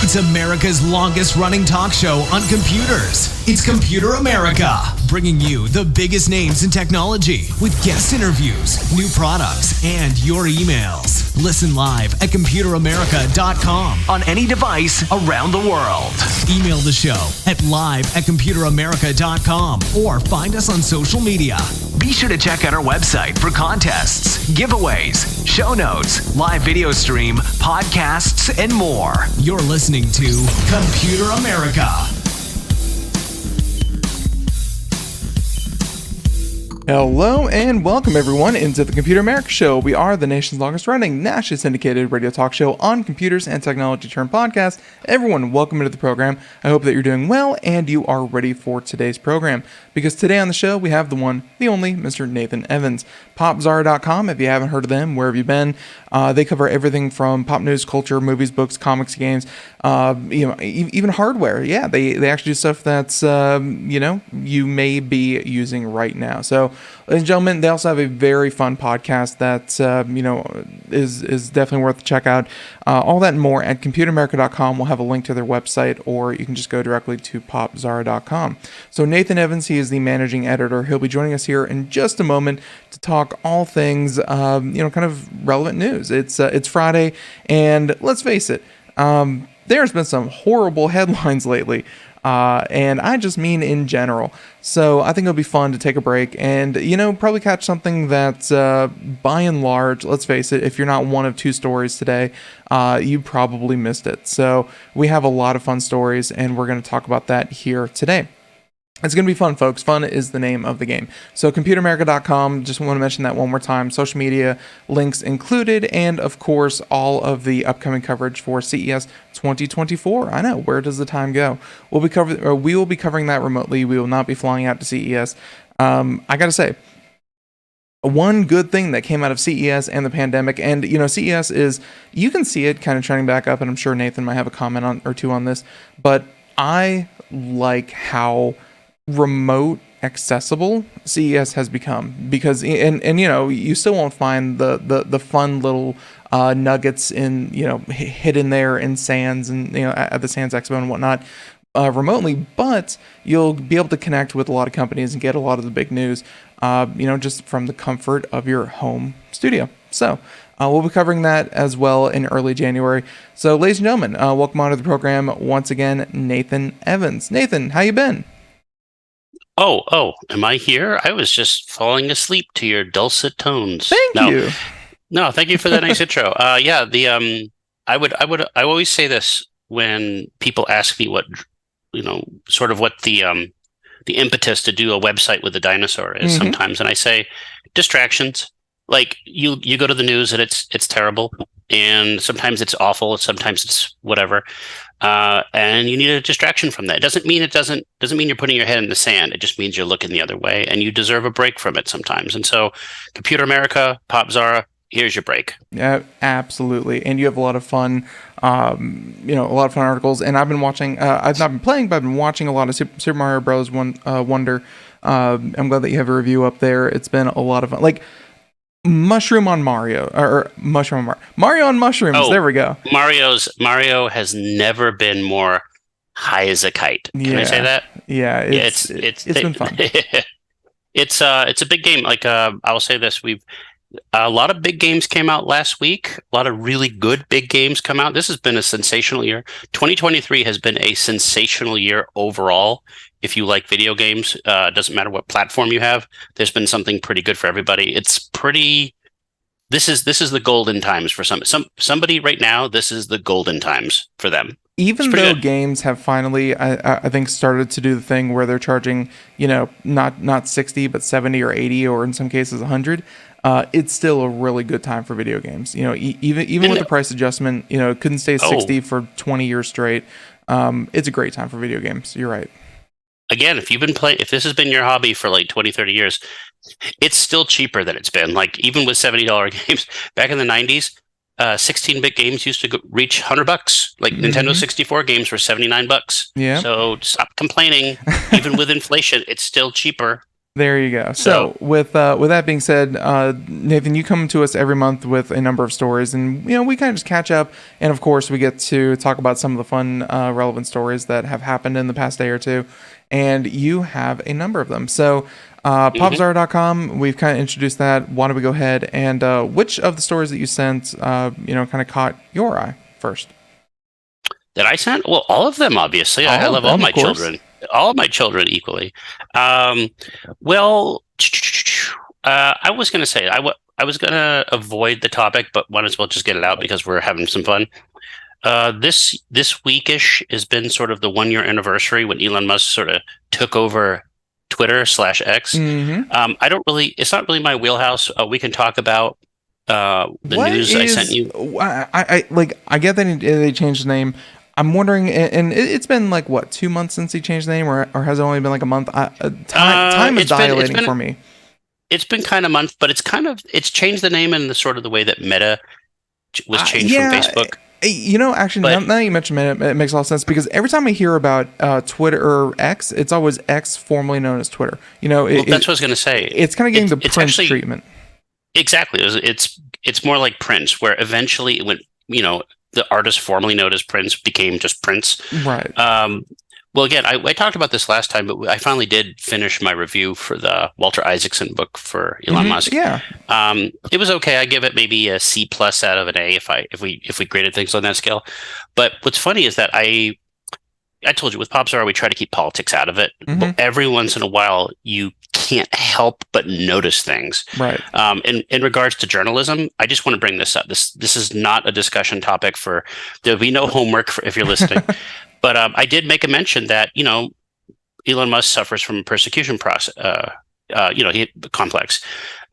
It's America's longest running talk show on computers. It's Computer America, bringing you the biggest names in technology with guest interviews, new products, and your emails. Listen live at computeramerica.com on any device around the world. Email the show at live@computeramerica.com or find us on social media. Be sure to check out our website for contests, giveaways, show notes, live video stream, podcasts, and more. You're listening to Computer America. Hello and welcome everyone into the Computer America Show. We are the nation's longest running, nationally syndicated radio talk show on computers and technology turned podcast. Everyone, welcome into the program. I hope that you're doing well and you are ready for today's program. Because today on the show, we have the one, the only, Mr. Nathan Evans. Popzara.com, if you haven't heard of them, where have you been? They cover everything from pop news, culture, movies, books, comics, games, even hardware. Yeah, they actually do stuff that's, you may be using right now. So, ladies and gentlemen, they also have a very fun podcast that, is definitely worth a check out. All that and more at computeramerica.com. We'll have a link to their website, or you can just go directly to popzara.com. So Nathan Evans, he is the managing editor. He'll be joining us here in just a moment to talk all things, kind of relevant news. It's Friday, and let's face it, there's been some horrible headlines lately. And I just mean in general. So I think it'll be fun to take a break and, probably catch something that, by and large, let's face it, if you're not one of two stories today, you probably missed it. So we have a lot of fun stories, and we're going to talk about that here today. It's going to be fun, folks. Fun is the name of the game. So computeramerica.com, just want to mention that one more time. Social media links included, and of course, all of the upcoming coverage for CES 2024. I know, where does the time go? We will be covering that remotely. We will not be flying out to CES. I got to say, one good thing that came out of CES and the pandemic, and CES is, you can see it kind of trending back up, and I'm sure Nathan might have a comment on or two on this, but I like how remote accessible CES has become, because you still won't find the fun little nuggets in hidden there in Sands and at the Sands Expo and whatnot remotely, but you'll be able to connect with a lot of companies and get a lot of the big news just from the comfort of your home studio. So we'll be covering that as well in early January. So ladies and gentlemen, welcome onto the program once again, Nathan Evans. Nathan, how you been? Oh, am I here? I was just falling asleep to your dulcet tones. Thank you. No, thank you for that nice intro. I always say this when people ask me what the impetus to do a website with a dinosaur is sometimes, and I say distractions. Like you go to the news and it's terrible, and sometimes it's awful, sometimes it's whatever. And you need a distraction from that. It doesn't mean you're putting your head in the sand. It just means you're looking the other way, and you deserve a break from it sometimes. And so, Computer America, Popzara, here's your break. Yeah, absolutely. And you have a lot of fun, articles. And I've been watching. I've not been playing, but I've been watching a lot of Super Mario Bros. Wonder. I'm glad that you have a review up there. It's been a lot of fun. Like Mushroom on Mario, or Mushroom on Mario on mushrooms. Oh, there we go. Mario has never been more high as a kite. Can I say that? Yeah, it's been fun. It's a big game. Like I'll say this: a lot of big games came out last week. A lot of really good big games come out. This has been a sensational year. 2023 has been a sensational year overall. If you like video games, it doesn't matter what platform you have. There's been something pretty good for everybody. This is the golden times for somebody right now. This is the golden times for them. Even though games have finally, I think, started to do the thing where they're charging, not 60 but 70 or 80 or in some cases 100. It's still a really good time for video games. Even with the price adjustment, it couldn't stay 60 for 20 years straight. It's a great time for video games. You're right. Again, if this has been your hobby for like 20, 30 years, it's still cheaper than it's been. Like even with $70 games back in the 90s, 16-bit games used to reach $100. Like Nintendo 64 games were $79. Yeah. So stop complaining. Even with inflation, it's still cheaper. There you go. So with that being said, Nathan, you come to us every month with a number of stories, and we kind of just catch up, and of course we get to talk about some of the fun, relevant stories that have happened in the past day or two, and you have a number of them. So Popzara.com, we've kind of introduced that. Why don't we go ahead and which of the stories that you sent, kind of caught your eye first? That I sent? Well, all of them, obviously. I love all my children. All of my children equally. I was going to say, I was going to avoid the topic, but might as well just get it out because we're having some fun. This weekish has been sort of the 1-year anniversary when Elon Musk sort of took over Twitter/X. It's not really my wheelhouse. We can talk about the news I sent you. I get that they changed the name. I'm wondering, and it's been like what, 2 months since he changed the name, or has it only been like a month? Time is dilating for me. It's been kind of a month, but it's changed the name in the sort of the way that Meta was changed from Facebook. Actually, now that you mentioned Meta, it makes a lot of sense because every time I hear about Twitter or X, it's always X, formerly known as Twitter. That's what I was going to say. It's kind of getting the Prince treatment. Exactly. It's more like Prince, where eventually it went, the artist formerly known as Prince became just Prince. Right. Well, again, I talked about this last time, but I finally did finish my review for the Walter Isaacson book for Elon Musk. Yeah. It was okay. I give it maybe a C+ out of an A if we graded things on that scale. But what's funny is that I told you with Popzara, we try to keep politics out of it. But every once in a while, you can't help but notice things. Right. In regards to journalism, I just want to bring this up. This is not a discussion topic there'll be no homework if you're listening. But I did make a mention that, Elon Musk suffers from persecution complex.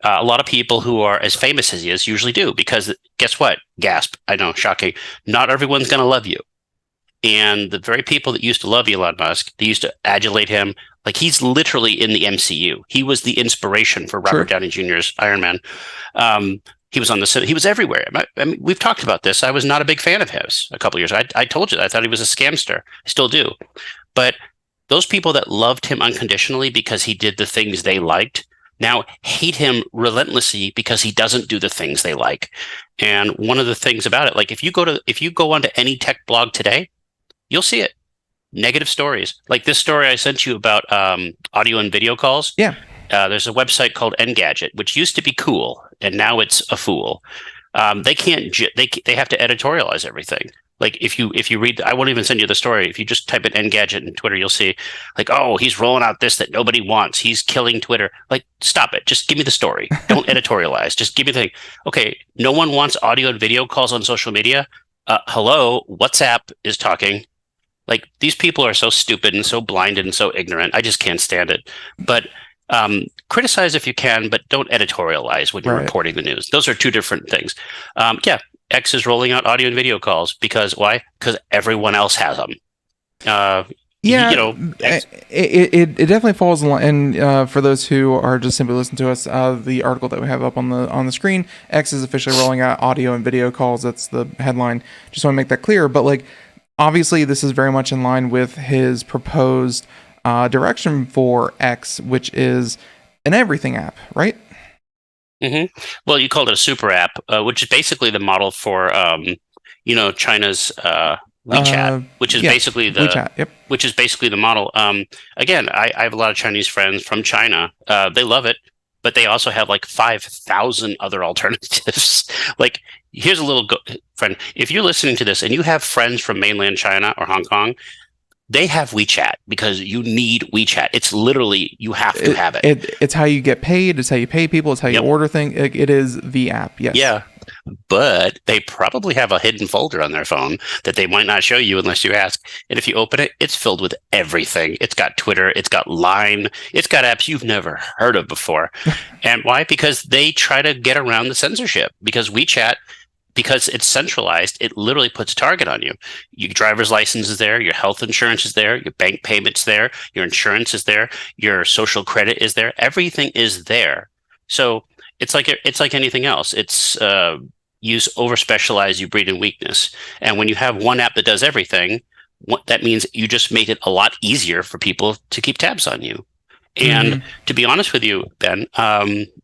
A lot of people who are as famous as he is usually do, because guess what? Gasp. I know, shocking. Not everyone's going to love you. And the very people that used to love Elon Musk, they used to adulate him. Like, he's literally in the MCU. He was the inspiration for Robert Downey Jr.'s Iron Man. He was he was everywhere. I mean, we've talked about this. I was not a big fan of his a couple of years. I told you that I thought he was a scamster. I still do. But those people that loved him unconditionally because he did the things they liked now hate him relentlessly because he doesn't do the things they like. And one of the things about it, like if you go onto any tech blog today, you'll see it. Negative stories. Like this story I sent you about audio and video calls. Yeah. There's a website called Engadget, which used to be cool, and now it's a fool. They have to editorialize everything. Like if you read, I won't even send you the story. If you just type in Engadget in Twitter, you'll see like, oh, he's rolling out this that nobody wants. He's killing Twitter. Like, stop it. Just give me the story. Don't editorialize. Just give me the thing. Okay, no one wants audio and video calls on social media. Hello, WhatsApp is talking. Like, these people are so stupid and so blinded and so ignorant. I just can't stand it. But criticize if you can, but don't editorialize when you're reporting the news. Those are two different things. X is rolling out audio and video calls because why? Because everyone else has them. It definitely falls in line. And for those who are just simply listening to us, the article that we have up on the screen, X is officially rolling out audio and video calls. That's the headline. Just want to make that clear. But like, obviously, this is very much in line with his proposed direction for X, which is an everything app, right? Mm-hmm. Well, you called it a super app, which is basically the model for, China's WeChat, which is basically the WeChat, which is basically the model. Again, I have a lot of Chinese friends from China. They love it, but they also have like 5,000 other alternatives. Like, here's a little friend. If you're listening to this and you have friends from mainland China or Hong Kong, they have WeChat because you need WeChat. It's literally, you have to have it. It's how you get paid. It's how you pay people. It's how you order things. It is the app. Yes. Yeah. But they probably have a hidden folder on their phone that they might not show you unless you ask. And if you open it, it's filled with everything. It's got Twitter. It's got Line. It's got apps you've never heard of before. And why? Because they try to get around the censorship. Because WeChat, because it's centralized, it literally puts a target on you. Your driver's license is there, your health insurance is there, your bank payment's there, your insurance is there, your social credit is there. Everything is there. So it's like anything else. It's you over specialize, you breed in weakness. And when you have one app that does everything, that means you just made it a lot easier for people to keep tabs on you. And to be honest with you, Ben,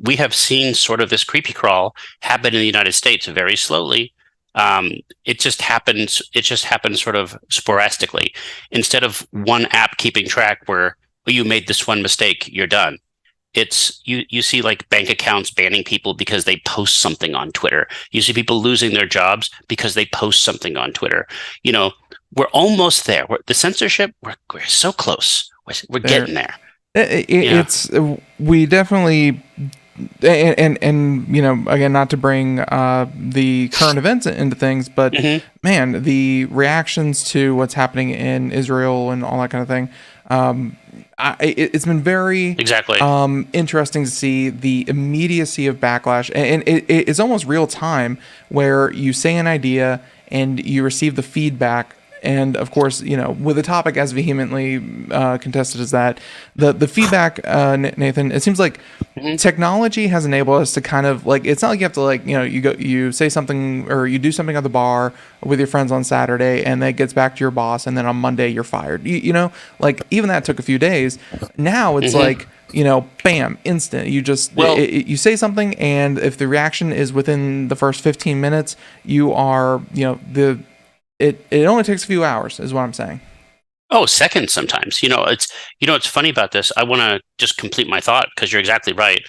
we have seen sort of this creepy crawl happen in the United States very slowly. It just happens. It just happens sort of sporadically. Instead of one app keeping track where you made this one mistake, you're done. It's you see like bank accounts banning people because they post something on Twitter. You see people losing their jobs because they post something on Twitter. You know, we're almost there. The censorship, we're so close. We're getting there. It's we definitely and you know, again, not to bring the current events into things, but man, the reactions to what's happening in Israel and all that kind of thing, it's been very interesting to see the immediacy of backlash, and it's almost real time where you say an idea and you receive the feedback. And of course, you know, with a topic as vehemently contested as that, the feedback, Nathan, it seems like technology has enabled us to kind of like, it's not like you have to like, you know, you say something or you do something at the bar with your friends on Saturday and that gets back to your boss and then on Monday you're fired. You know, like even that took a few days. Now it's like, you know, bam, instant. You just, you say something, and if the reaction is within the first 15 minutes, you are, you know, It only takes a few hours, is what I'm saying. Oh, seconds sometimes. You know, it's funny about this. I want to just complete my thought because you're exactly right.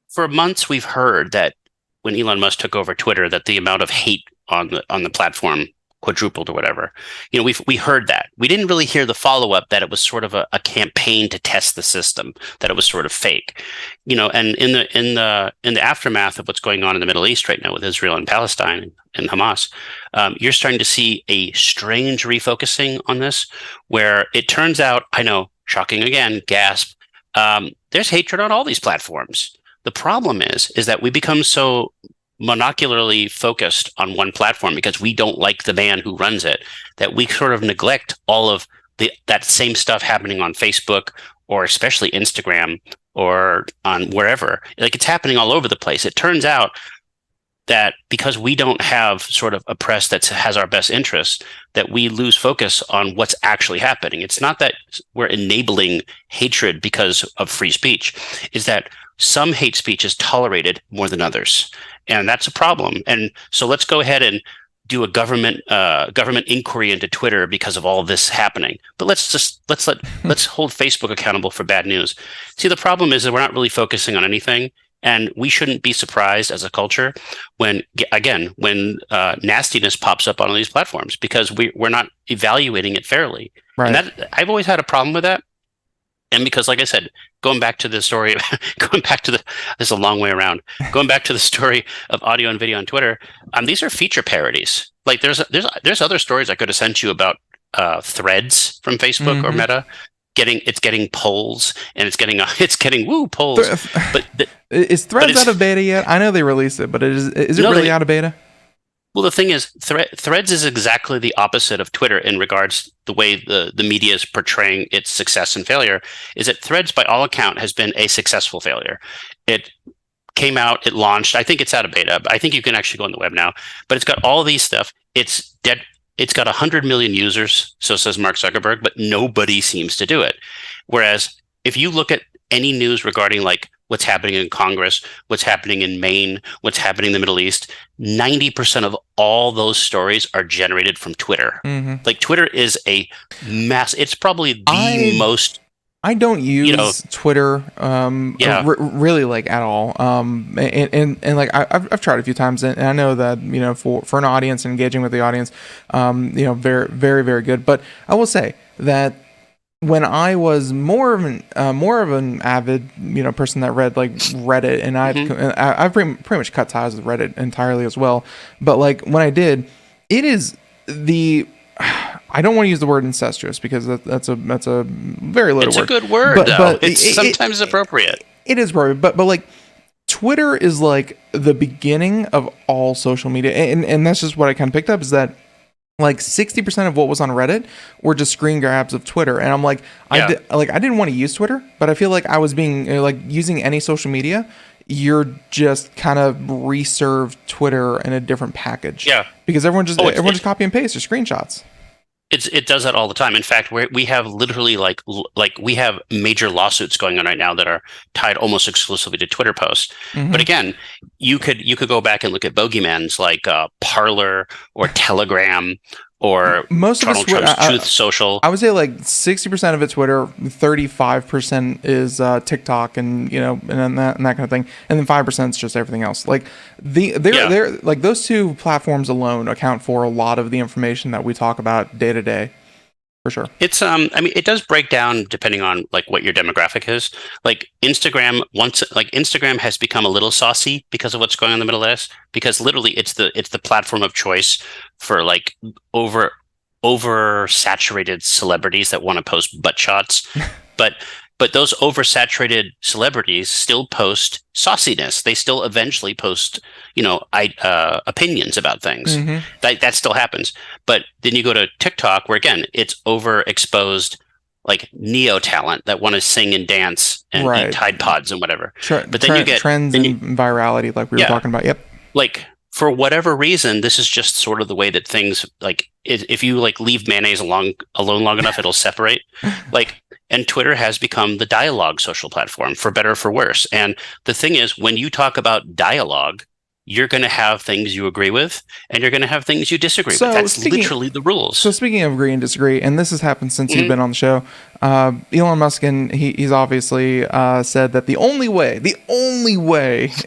For months, we've heard that when Elon Musk took over Twitter, that the amount of hate on the platform quadrupled or whatever. You know, we heard that. We didn't really hear the follow up that it was sort of a campaign to test the system, that it was sort of fake. You know, and in the aftermath of what's going on in the Middle East right now with Israel and Palestine and Hamas, you're starting to see a strange refocusing on this, where it turns out, I know, shocking again, gasp, there's hatred on all these platforms. The problem is that we become so monocularly focused on one platform because we don't like the man who runs it, that we sort of neglect all of that same stuff happening on Facebook or especially Instagram or on wherever. Like, it's happening all over the place. It turns out that because we don't have sort of a press that has our best interests, that we lose focus on what's actually happening. It's not that we're enabling hatred because of free speech. It's that some hate speech is tolerated more than others. And that's a problem. And so let's go ahead and do a government inquiry into Twitter because of all of this happening. But let's hold Facebook accountable for bad news. See, the problem is that we're not really focusing on anything. And we shouldn't be surprised as a culture when nastiness pops up on all these platforms, because we're not evaluating it fairly. Right. And I've always had a problem with that. And because, like I said, going back to the story, this is a long way around. Going back to the story of audio and video on Twitter, these are feature parodies. Like there's other stories I could have sent you about threads from Facebook or Meta. It's getting polls, and it's getting polls. But is Threads out of beta yet? I know they released it, but is it really out of beta? Well, the thing is, Threads is exactly the opposite of Twitter in regards to the way the media is portraying its success and failure. Is that Threads, by all account, has been a successful failure. It came out, it launched. I think it's out of beta. But I think you can actually go on the web now. But it's got all these stuff. It's dead. It's got 100 million users, so says Mark Zuckerberg, but nobody seems to do it. Whereas if you look at any news regarding like what's happening in Congress, what's happening in Maine, what's happening in the Middle East, 90% of all those stories are generated from Twitter. Like, Twitter is a mass. It's probably the most. I don't use Twitter really like at all. And like I've tried a few times, and I know that, you know, for an audience, engaging with the audience, you know, very, very, very good. But I will say that when I was more of an avid, you know, person that read like Reddit, and I've pretty much cut ties with Reddit entirely as well. But like when I did, it is I don't want to use the word incestuous because that's a very loaded word. It's a good word, but it's sometimes appropriate. It is appropriate, but like Twitter is like the beginning of all social media, and that's just what I kind of picked up, is that like 60% of what was on Reddit were just screen grabs of Twitter, and I'm like, I didn't want to use Twitter, but I feel like I was being like using any social media. You're just kind of reserved Twitter in a different package. Yeah, because everyone just copy and paste or screenshots. it does that all the time. In fact, we have literally we have major lawsuits going on right now that are tied almost exclusively to Twitter posts. But again, you could go back and look at bogeymans like Parler or Telegram or Most of Donald it's Trump's Truth Social. I would say like 60% of it's Twitter, 35% is TikTok, and that kind of thing, and then 5% is just everything else. Like they're like those two platforms alone account for a lot of the information that we talk about day to day, for sure. It's I mean, it does break down depending on like what your demographic is. Like Instagram has become a little saucy because of what's going on in the Middle East, because literally it's the platform of choice for like oversaturated celebrities that want to post butt shots. But those oversaturated celebrities still post sauciness. They still eventually post, opinions about things. That still happens. But then you go to TikTok, where again, it's overexposed, like neo talent that want to sing and dance and eat Tide Pods and whatever. But then you get trends and virality, like we were talking about. Yep. Like for whatever reason, this is just sort of the way that things like if you like leave mayonnaise alone long enough, it'll separate. And Twitter has become the dialogue social platform, for better or for worse. And the thing is, when you talk about dialogue, you're going to have things you agree with, and you're going to have things you disagree with. That's literally the rules. So speaking of agree and disagree, and this has happened since you've been on the show, Elon Musk, and he's obviously said that the only way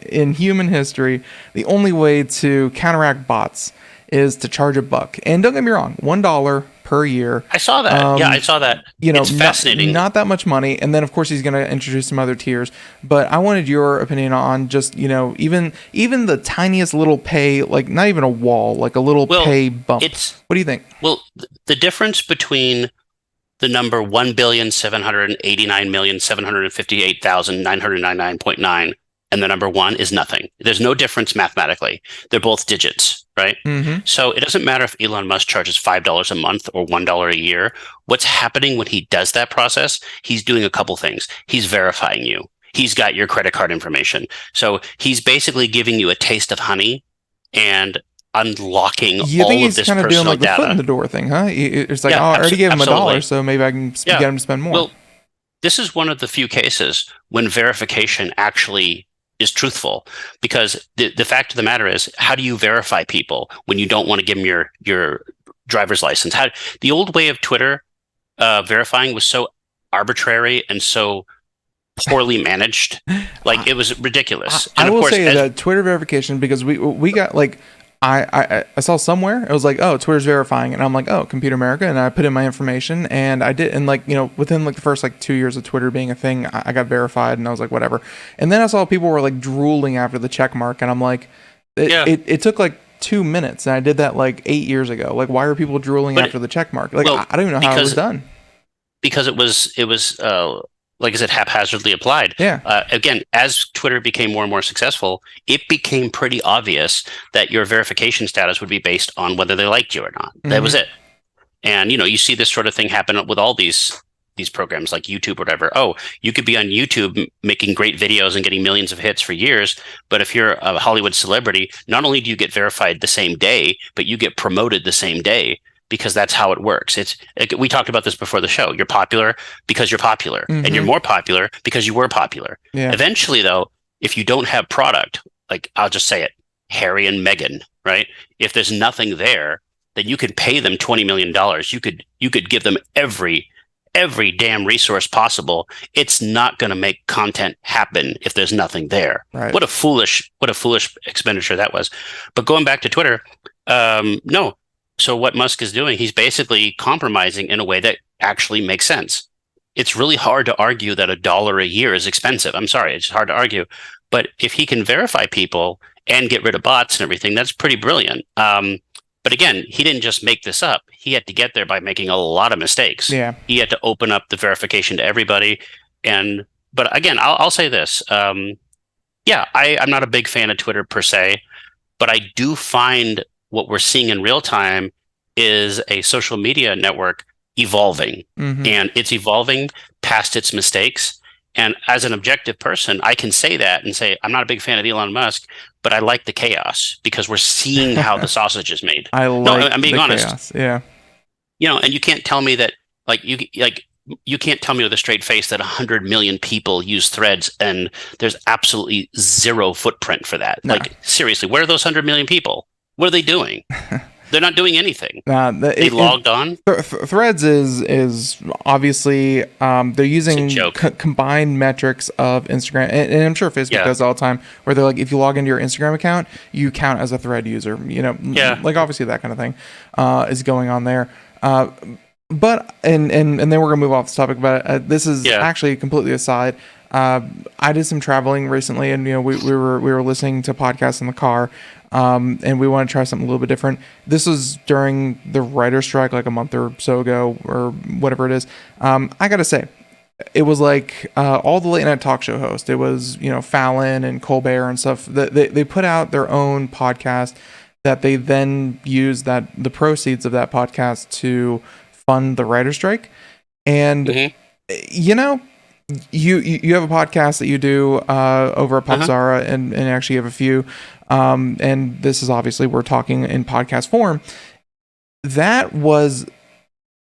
in human history, the only way to counteract bots is to charge $1. And don't get me wrong, $1 per year. I saw that. I saw that. It's fascinating. Not that much money. And then of course he's going to introduce some other tiers. But I wanted your opinion on just, even the tiniest little pay, like not even a wall, like a little pay bump. What do you think? Well, the difference between the number 1,789,758,999.9 and the number 1 is nothing. There's no difference mathematically. They're both digits, right? So it doesn't matter if Elon Musk charges $5 a month or $1 a year. What's happening when he does that process? He's doing a couple things. He's verifying you. He's got your credit card information. So he's basically giving you a taste of honey and unlocking all of this personal data. You think he's kind of doing like the foot in the door thing, huh? It's like, I already gave him $1, so maybe I can get him to spend more. Well, this is one of the few cases when verification actually is truthful, because the fact of the matter is, how do you verify people when you don't want to give them your driver's license? The old way of Twitter verifying was so arbitrary and so poorly managed, like it was ridiculous. And I will say that Twitter verification, because we got like I saw somewhere it was like, oh, Twitter's verifying, and I'm like, oh, Computer America, and I put in my information, and I did, and like within like the first like 2 years of Twitter being a thing, I got verified, and I was like, whatever. And then I saw people were like drooling after the check mark, and I'm like, it took like 2 minutes, and I did that like 8 years ago. Like, why are people drooling after the check mark? Like, I don't even know how it was done. Because it was like I said, haphazardly applied. Again, as Twitter became more and more successful, it became pretty obvious that your verification status would be based on whether they liked you or not. That was it. And you see this sort of thing happen with all these programs like YouTube or whatever. Oh, you could be on YouTube making great videos and getting millions of hits for years, but if you're a Hollywood celebrity, not only do you get verified the same day, but you get promoted the same day, because that's how it works. We talked about this before the show. You're popular because you're popular, and you're more popular because you were popular. Eventually, though, if you don't have product, like I'll just say it, Harry and Meghan, right? If there's nothing there, then you could pay them $20 million. You could give them every damn resource possible. It's not going to make content happen if there's nothing there. Right. What a foolish expenditure that was. But going back to Twitter, no. So what Musk is doing, he's basically compromising in a way that actually makes sense. It's really hard to argue that $1 a year is expensive. I'm sorry, it's hard to argue. But if he can verify people and get rid of bots and everything, that's pretty brilliant. But again, he didn't just make this up. He had to get there by making a lot of mistakes. He had to open up the verification to everybody. But again, I'll say this. I'm not a big fan of Twitter per se, but I do find what we're seeing in real time is a social media network evolving, and it's evolving past its mistakes. And as an objective person, I can say that and say, I'm not a big fan of Elon Musk, but I like the chaos because we're seeing how the sausage is made. I'm being honest. Chaos. and you can't tell me that you can't tell me with a straight face that 100 million people use Threads and there's absolutely zero footprint for that. No. Like, seriously, where are those 100 million people? What are they doing? They're not doing anything. They logged on. Threads is obviously they're using combined metrics of Instagram, and I'm sure Facebook does all the time, where they're like, if you log into your Instagram account, you count as a Thread user. Like obviously that kind of thing is going on there. But and then we're gonna move off this topic, but this is actually completely aside. I did some traveling recently, and we were listening to podcasts in the car, and we want to try something a little bit different. This was during the writer's strike, like a month or so ago, or whatever it is. I gotta say, it was like all the late night talk show hosts. It was Fallon and Colbert and stuff. They put out their own podcast that they then use the proceeds of that podcast to fund the writer's strike. And you have a podcast that you do over at Popzara, and actually you have a few, and this is obviously, we're talking in podcast form. That was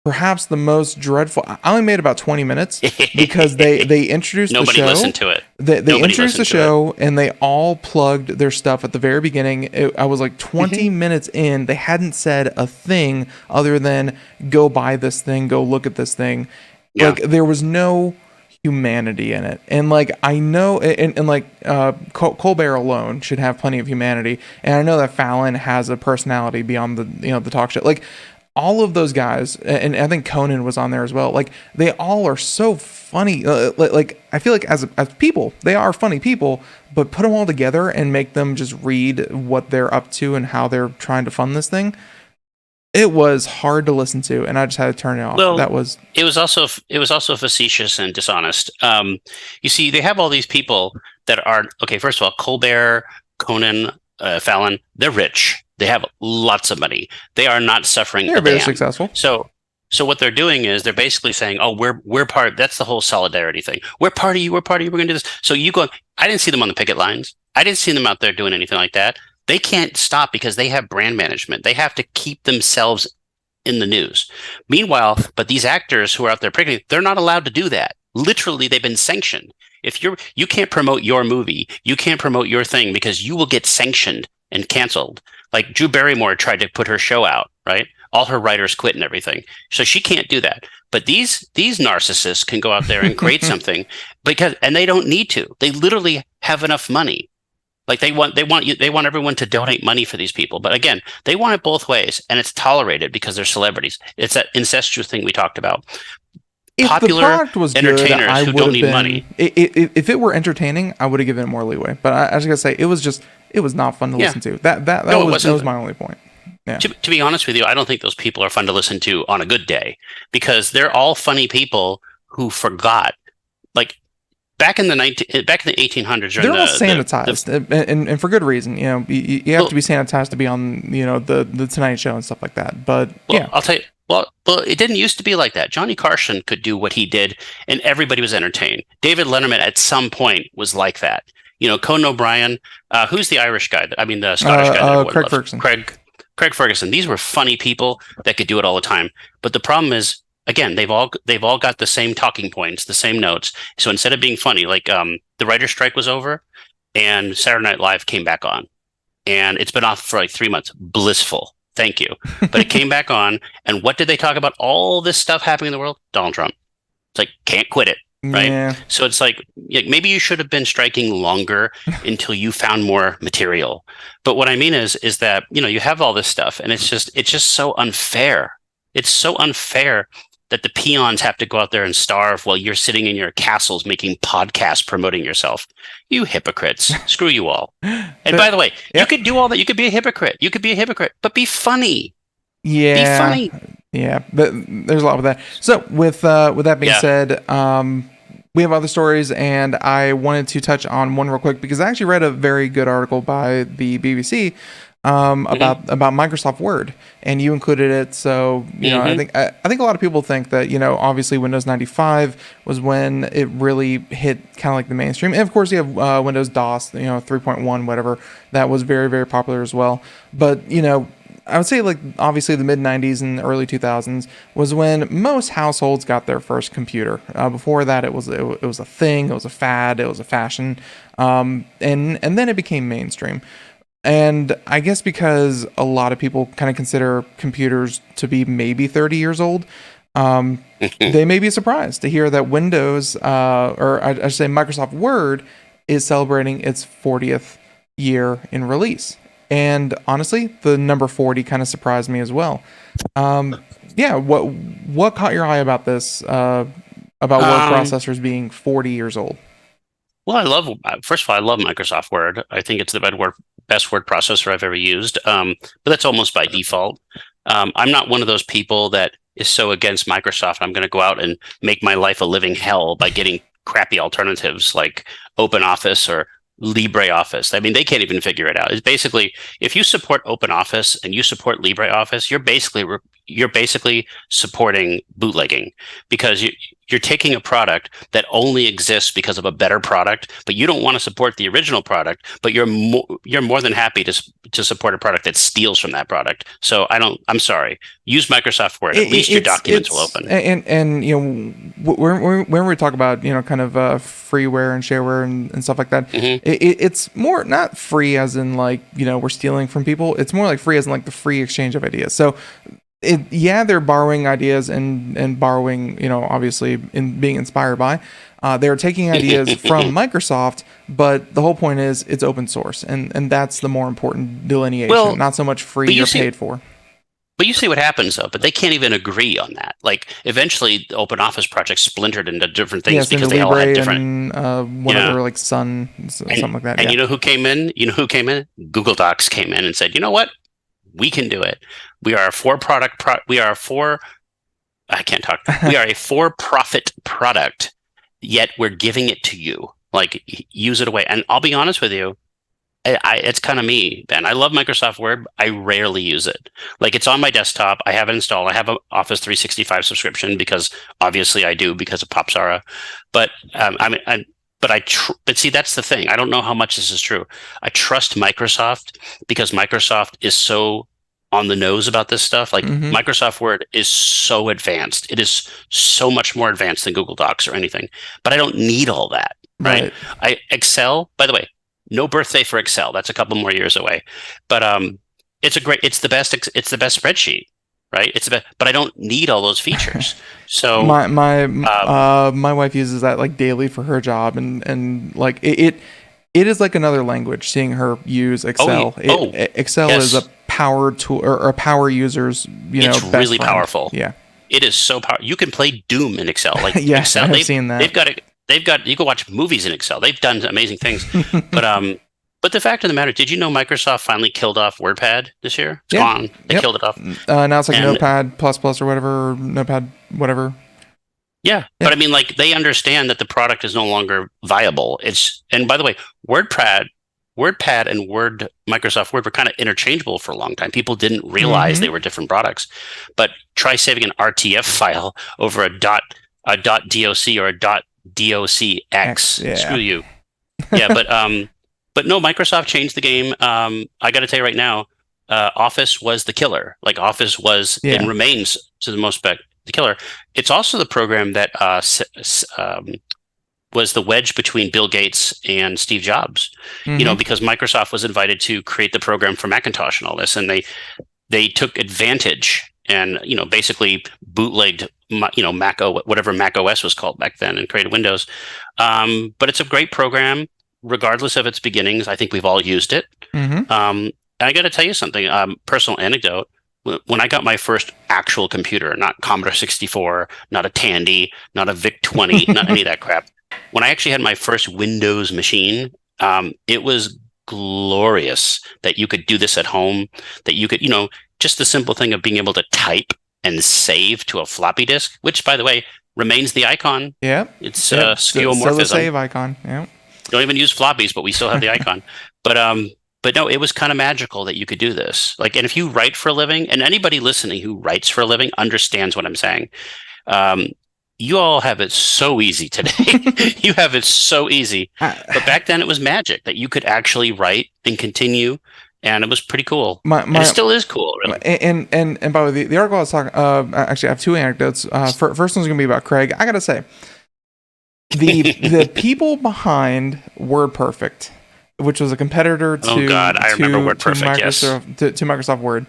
perhaps the most dreadful. I only made about 20 minutes because they introduced the show. Nobody listened to it. They introduced the show, and they all plugged their stuff at the very beginning. I was like 20 minutes in. They hadn't said a thing other than go buy this thing, go look at this thing. Yeah. Like, there was no humanity in it. And like, I know, and like Colbert alone should have plenty of humanity. And I know that Fallon has a personality beyond the talk show. Like, all of those guys, and I think Conan was on there as well. Like, they all are so funny. Like, I feel like as people, they are funny people, but put them all together and make them just read what they're up to and how they're trying to fund this thing. It was hard to listen to, and I just had to turn it off. Well, it was also facetious and dishonest. You see, they have all these people that are first of all, Colbert, Conan, Fallon, they're rich. They have lots of money. They are not suffering. They're very successful. So what they're doing is they're basically saying, "Oh, we're part." That's the whole solidarity thing. We're part of you. We're part of you. We're going to do this. So you go. I didn't see them on the picket lines. I didn't see them out there doing anything like that. They can't stop because they have brand management. They have to keep themselves in the news. Meanwhile, but these actors who are out there picketing, they're not allowed to do that. Literally, they've been sanctioned. If you can't promote your movie, you can't promote your thing because you will get sanctioned and canceled. Like Drew Barrymore tried to put her show out, right? All her writers quit and everything. So she can't do that. But these narcissists can go out there and create something and they don't need to. They literally have enough money. Like they want everyone to donate money for these people. But again, they want it both ways, and it's tolerated because they're celebrities. It's that incestuous thing we talked about. If popular the product was entertainers good, who don't need money. If it were entertaining, I would have given it more leeway. But I was gonna say it was not fun to listen to. That was my only point. Yeah. To be honest with you, I don't think those people are fun to listen to on a good day because they're all funny people who forgot. Like back in the 1800s, they're all sanitized, and for good reason. You have to be sanitized to be on the Tonight Show and stuff like that. But I'll tell you. Well, it didn't used to be like that. Johnny Carson could do what he did, and everybody was entertained. David Letterman at some point was like that. Conan O'Brien. Who's the Irish guy? The Scottish guy. Craig Ferguson. Craig Ferguson. These were funny people that could do it all the time. But the problem is, again, they've all got the same talking points, the same notes. So instead of being funny, like the writer's strike was over, and Saturday Night Live came back on, and it's been off for like 3 months. Blissful. Thank you. But it came back on, and what did they talk about? All this stuff happening in the world? Donald Trump. It's like, can't quit it, right? Yeah. So it's like maybe you should have been striking longer until you found more material. But what I mean is that, you have all this stuff, and it's just so unfair. It's so unfair that the peons have to go out there and starve while you're sitting in your castles making podcasts promoting yourself. You hypocrites. Screw you all. And by the way, you could do all that. You could be a hypocrite. But be funny. Yeah. Be funny. Yeah. But there's a lot with that. So with that being said, we have other stories, and I wanted to touch on one real quick because I actually read a very good article by the BBC about Microsoft Word, and you included it. So I think a lot of people think that obviously Windows 95 was when it really hit kind of like the mainstream, and of course you have Windows DOS, 3.1 whatever, that was very, very popular as well. But I would say like obviously the mid 90s and early 2000s was when most households got their first computer. Before that, it was a thing, it was a fad, it was a fashion, and then it became mainstream. And I guess because a lot of people kind of consider computers to be maybe 30 years old, they may be surprised to hear that Windows, or I should say Microsoft Word, is celebrating its 40th year in release. And honestly, the number 40 kind of surprised me as well. What caught your eye about this, about word processors being 40 years old? Well, first of all, I love Microsoft Word. I think it's the best word processor I've ever used. But that's almost by default. I'm not one of those people that is so against Microsoft. I'm going to go out and make my life a living hell by getting crappy alternatives like OpenOffice or LibreOffice. I mean, they can't even figure it out. It's basically, if you support OpenOffice and you support LibreOffice, you're basically supporting bootlegging, because you're taking a product that only exists because of a better product, but you don't want to support the original product, but you're more than happy to support a product that steals from that product. So I'm sorry. Use Microsoft Word. At least your documents will open. And when we talk about kind of freeware and shareware and stuff like that, it's more not free as in like we're stealing from people. It's more like free as in like the free exchange of ideas. So they're borrowing ideas and borrowing, obviously in being inspired by. They're taking ideas from Microsoft, but the whole point is it's open source, and that's the more important delineation. Well, not so much free or paid for. But you see what happens though. But they can't even agree on that. Like eventually, the Open Office project splintered into different things because they all had different. Like Sun, something like that. And you know who came in? Google Docs came in and said, you know what? We can do it. We are a for-profit product, yet we're giving it to you. Like, use it away. And I'll be honest with you, it's kind of me, Ben. I love Microsoft Word. I rarely use it. Like, it's on my desktop. I have it installed. I have an Office 365 subscription because obviously I do because of Popzara. But but see, that's the thing. I don't know how much this is true. I trust Microsoft because Microsoft is so on the nose about this stuff. Like Microsoft Word is so advanced. It is so much more advanced than Google Docs or anything. But I don't need all that, right? Excel, by the way, no birthday for Excel. That's a couple more years away. But it's the best spreadsheet. Right, but I don't need all those features. So my wife uses that like daily for her job, and like it is like another language seeing her use Excel. Excel is a power tool or a power user's it's best really friend. Powerful. Yeah, it is so powerful. You can play Doom in Excel. Like yes, Excel, I've seen that. They've got you can watch movies in Excel. They've done amazing things, But the fact of the matter, did you know Microsoft finally killed off WordPad this year? It's gone. They killed it off. Now it's like Notepad plus or whatever, or Notepad whatever. Yeah, but I mean, like, they understand that the product is no longer viable. And by the way, WordPad and Microsoft Word were kind of interchangeable for a long time. People didn't realize they were different products. But try saving an RTF file over a .doc or a .docx. Yeah. Screw you. Yeah, but no, Microsoft changed the game. I got to tell you right now, Office was the killer. Like, Office was and remains to the most the killer. It's also the program that was the wedge between Bill Gates and Steve Jobs. Because Microsoft was invited to create the program for Macintosh and all this, and they took advantage and basically bootlegged whatever Mac OS was called back then and created Windows. But it's a great program. Regardless of its beginnings, I think we've all used it. I got to tell you something, personal anecdote. When I got my first actual computer, not Commodore 64, not a Tandy, not a VIC-20, not any of that crap. When I actually had my first Windows machine, it was glorious that you could do this at home, that you could, just the simple thing of being able to type and save to a floppy disk, which, by the way, remains the icon. Yeah. It's skeuomorphism. Still the save icon, yeah. Don't even use floppies, but we still have the icon. But no, it was kind of magical that you could do this. Like, and if you write for a living, and anybody listening who writes for a living understands what I'm saying. You all have it so easy today. You have it so easy. But back then it was magic that you could actually write and continue and it was pretty cool. And it still is cool, really. And by the way, the article I was talking, actually, I have two anecdotes. First one's going to be about Craig. I got to say, the people behind WordPerfect, which was a competitor to Microsoft Word.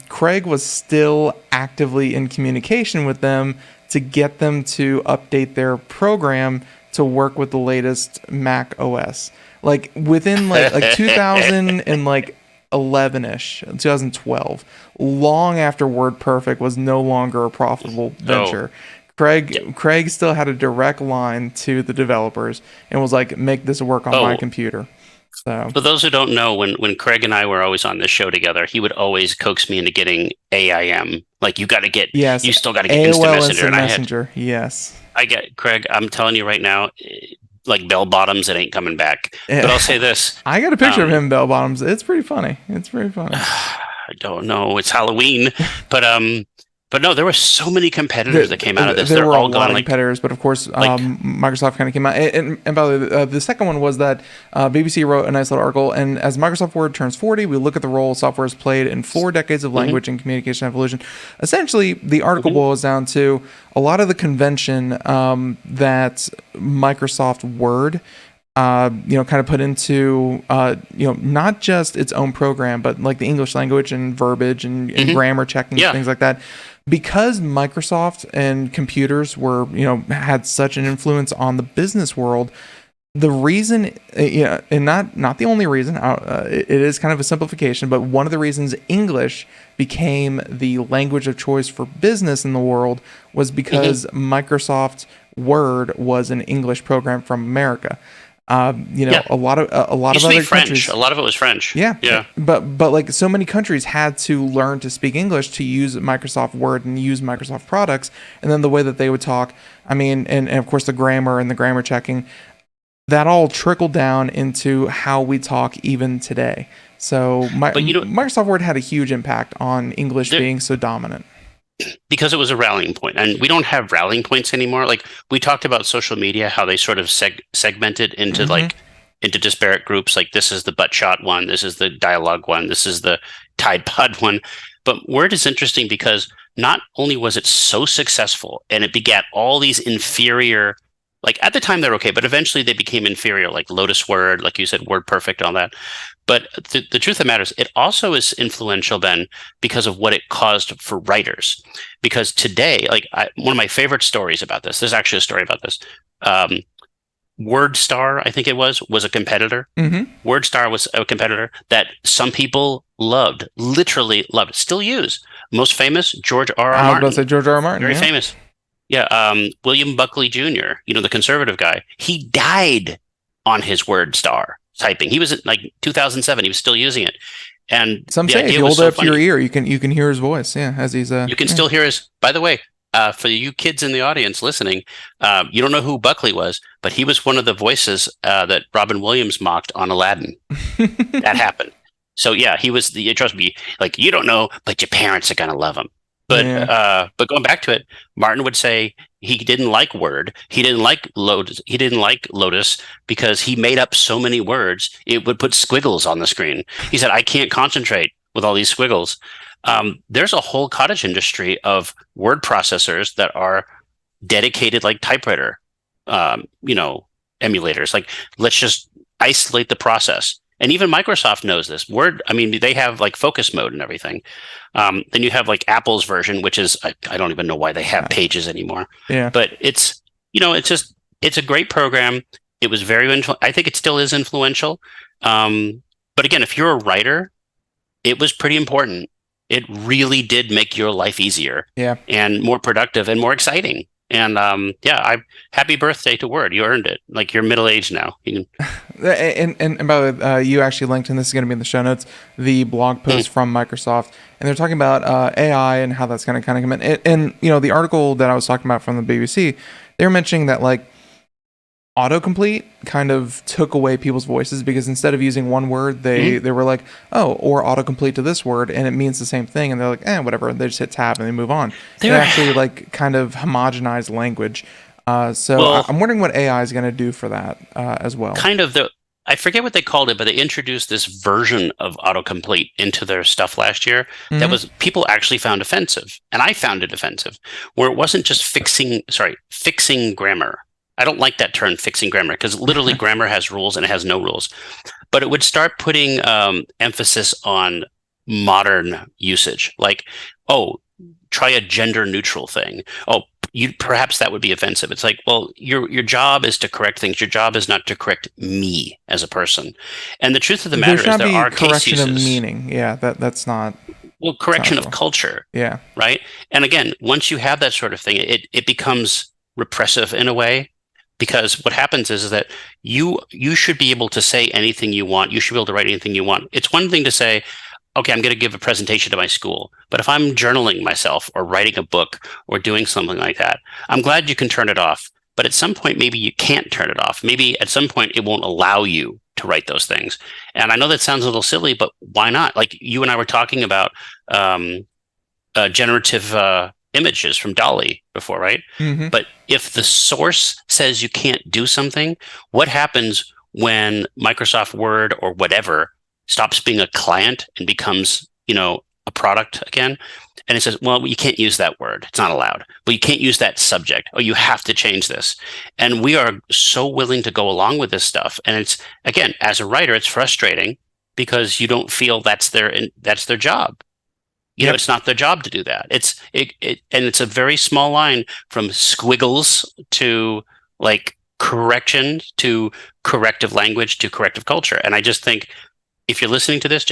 Craig was still actively in communication with them to get them to update their program to work with the latest Mac OS. Like within like 2011ish, 2012, long after WordPerfect was no longer a profitable venture. Craig still had a direct line to the developers and was like, make this work on my computer. So, for those who don't know, when Craig and I were always on this show together, he would always coax me into getting AIM. Like, you got to get, you still got to get AOL Instant Messenger. Yes. I get, Craig, I'm telling you right now, like bell bottoms, it ain't coming back. But I'll say this. I got a picture of him bell bottoms. It's pretty funny. I don't know. It's Halloween. But no, there were so many competitors that came out of this. There were all a lot of competitors, but of course, Microsoft kind of came out. And by the way, the second one was that BBC wrote a nice little article. And as Microsoft Word turns 40, we look at the role software has played in 4 decades of language and communication evolution. Essentially, the article boils down to a lot of the convention that Microsoft Word kind of put into, not just its own program, but like the English language and verbiage and grammar checking and things like that. Because Microsoft and computers were, had such an influence on the business world, the reason, and not the only reason, it is kind of a simplification, but one of the reasons English became the language of choice for business in the world was because Microsoft Word was an English program from America. A lot of other countries. A lot of it was French. Yeah. But like so many countries had to learn to speak English to use Microsoft Word and use Microsoft products, and then the way that they would talk. I mean, and of course the grammar and the grammar checking, that all trickled down into how we talk even today. So Microsoft Word had a huge impact on English being so dominant. Because it was a rallying point, and we don't have rallying points anymore. Like we talked about social media, how they sort of segmented into into disparate groups. Like this is the butt shot one, this is the dialogue one, this is the Tide Pod one. But Word is interesting because not only was it so successful, and it begat all these inferior. Like at the time they're okay, but eventually they became inferior, like Lotus Word, like you said, WordPerfect, all that. But the truth of the matter is, it also is influential, Ben, because of what it caused for writers. Because today, one of my favorite stories about this, there's actually a story about this. WordStar, I think it was a competitor. WordStar was a competitor that some people loved, literally loved, still use. Most famous, George R. R. Martin. I was about to say George R. R. Martin. Very famous. Yeah, William Buckley Jr., the conservative guy, he died on his WordStar typing. He was like 2007. He was still using it, and some say if you hold it up to your ear, you can hear his voice. Yeah, as he's you can still hear his. By the way, for you kids in the audience listening, you don't know who Buckley was, but he was one of the voices that Robin Williams mocked on Aladdin. That happened. So yeah, he was the. Trust me, like you don't know, but your parents are gonna love him. But going back to it, Martin would say he didn't like Word. He didn't like Lotus. He didn't like Lotus because he made up so many words. It would put squiggles on the screen. He said, "I can't concentrate with all these squiggles." There's a whole cottage industry of word processors that are dedicated, like typewriter, emulators. Like, let's just isolate the process. And even Microsoft knows this. Word, I mean, they have like focus mode and everything. Then you have like Apple's version, which is, I don't even know why they have pages anymore. Yeah. But it's a great program. It was I think it still is influential. But again, if you're a writer, it was pretty important. It really did make your life easier. Yeah. And more productive and more exciting. And happy birthday to Word. You earned it. Like you're middle aged now. You can... and by the way, you actually linked, and this is going to be in the show notes, the blog post from Microsoft, and they're talking about AI and how that's going to kind of come in. And the article that I was talking about from the BBC, they were mentioning that like autocomplete kind of took away people's voices because instead of using one word, they were like, oh, or autocomplete to this word, and it means the same thing, and they're like, whatever, and they just hit tab and they move on. They actually like kind of homogenized language. I'm wondering what AI is going to do for that as well. Kind of I forget what they called it, but they introduced this version of autocomplete into their stuff last year that was people actually found offensive, and I found it offensive, where it wasn't just fixing grammar. I don't like that term, fixing grammar, because literally grammar has rules and it has no rules. But it would start putting emphasis on modern usage, like, oh, try a gender neutral thing. Oh, perhaps that would be offensive. It's like, well, your job is to correct things. Your job is not to correct me as a person. And the truth of the matter is, there are case uses. Correction of meaning. Yeah, that's not. Well, correction of culture. Yeah. Right. And again, once you have that sort of thing, it becomes repressive in a way, because what happens is that you should be able to say anything you want. You should be able to write anything you want. It's one thing to say, okay, I'm going to give a presentation to my school. But if I'm journaling myself or writing a book or doing something like that, I'm glad you can turn it off. But at some point, maybe you can't turn it off. Maybe at some point, it won't allow you to write those things. And I know that sounds a little silly, but why not? Like you and I were talking about generative images from DALL-E before, right? Mm-hmm. But if the source says you can't do something, what happens when Microsoft Word or whatever stops being a client and becomes, a product again? And it says, well, you can't use that word. It's not allowed. But you can't use that subject. Oh, you have to change this. And we are so willing to go along with this stuff. And it's, again, as a writer, it's frustrating because you don't feel that's their job. It's not their job to do that. And it's a very small line from squiggles to like correction to corrective language to corrective culture. And I just think, if you're listening to this,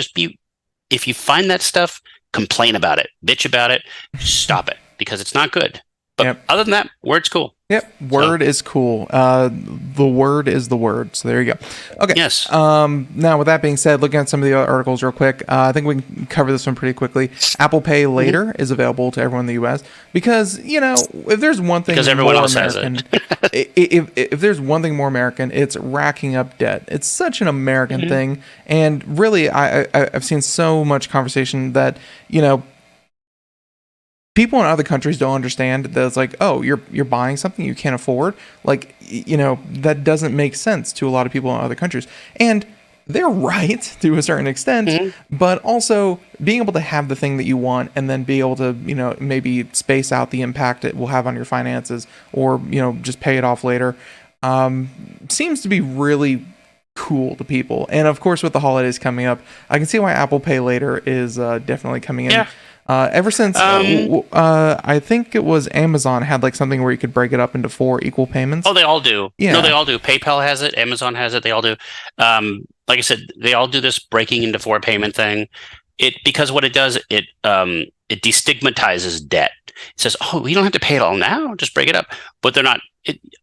if you find that stuff, complain about it, bitch about it, stop it, because it's not good. But other than that, Word's cool. Yep, Word is cool. The Word is the word. So there you go. Okay. Yes. Now, with that being said, looking at some of the other articles real quick, I think we can cover this one pretty quickly. Apple Pay Later is available to everyone in the U.S. because, if there's one thing because everyone else American, has it. if there's one thing more American, it's racking up debt. It's such an American thing. And really, I've seen so much conversation that, people in other countries don't understand that it's like, oh, you're buying something you can't afford. Like, that doesn't make sense to a lot of people in other countries. And they're right to a certain extent, but also being able to have the thing that you want and then be able to, maybe space out the impact it will have on your finances or, just pay it off later, seems to be really cool to people. And of course, with the holidays coming up, I can see why Apple Pay Later is definitely coming in. Yeah. Ever since, I think it was Amazon had like something where you could break it up into 4 equal payments. Oh, they all do. Yeah. No, they all do. PayPal has it. Amazon has it. They all do. Like I said, they all do this breaking into 4 payment thing. Because what it does, it destigmatizes debt. It says, oh, you don't have to pay it all now. Just break it up. But they're not.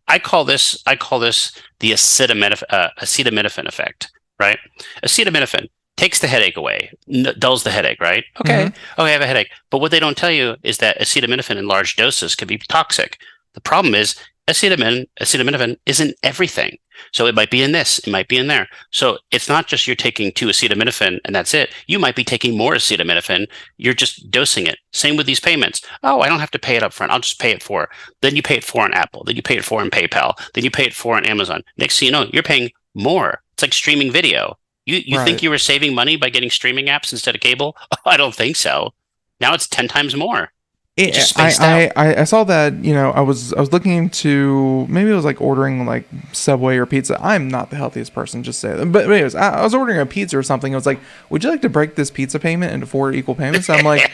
I call this the acetaminophen effect. Right? Acetaminophen takes the headache away, dulls the headache, right? Okay, I have a headache. But what they don't tell you is that acetaminophen in large doses can be toxic. The problem is acetaminophen isn't everything. So it might be in this, it might be in there. So it's not just you're taking 2 acetaminophen and that's it. You might be taking more acetaminophen. You're just dosing it. Same with these payments. Oh, I don't have to pay it up front. I'll just pay it for. Then you pay it for on Apple. Then you pay it for on PayPal. Then you pay it for on Amazon. Next thing you know, you're paying more. It's like streaming video. You think you were saving money by getting streaming apps instead of cable? Oh, I don't think so. Now it's 10 times more. I saw that, I was looking into, maybe it was like ordering like Subway or pizza. I'm not the healthiest person, just say that. But anyways, I was ordering a pizza or something. I was like, would you like to break this pizza payment into 4 equal payments? I'm like,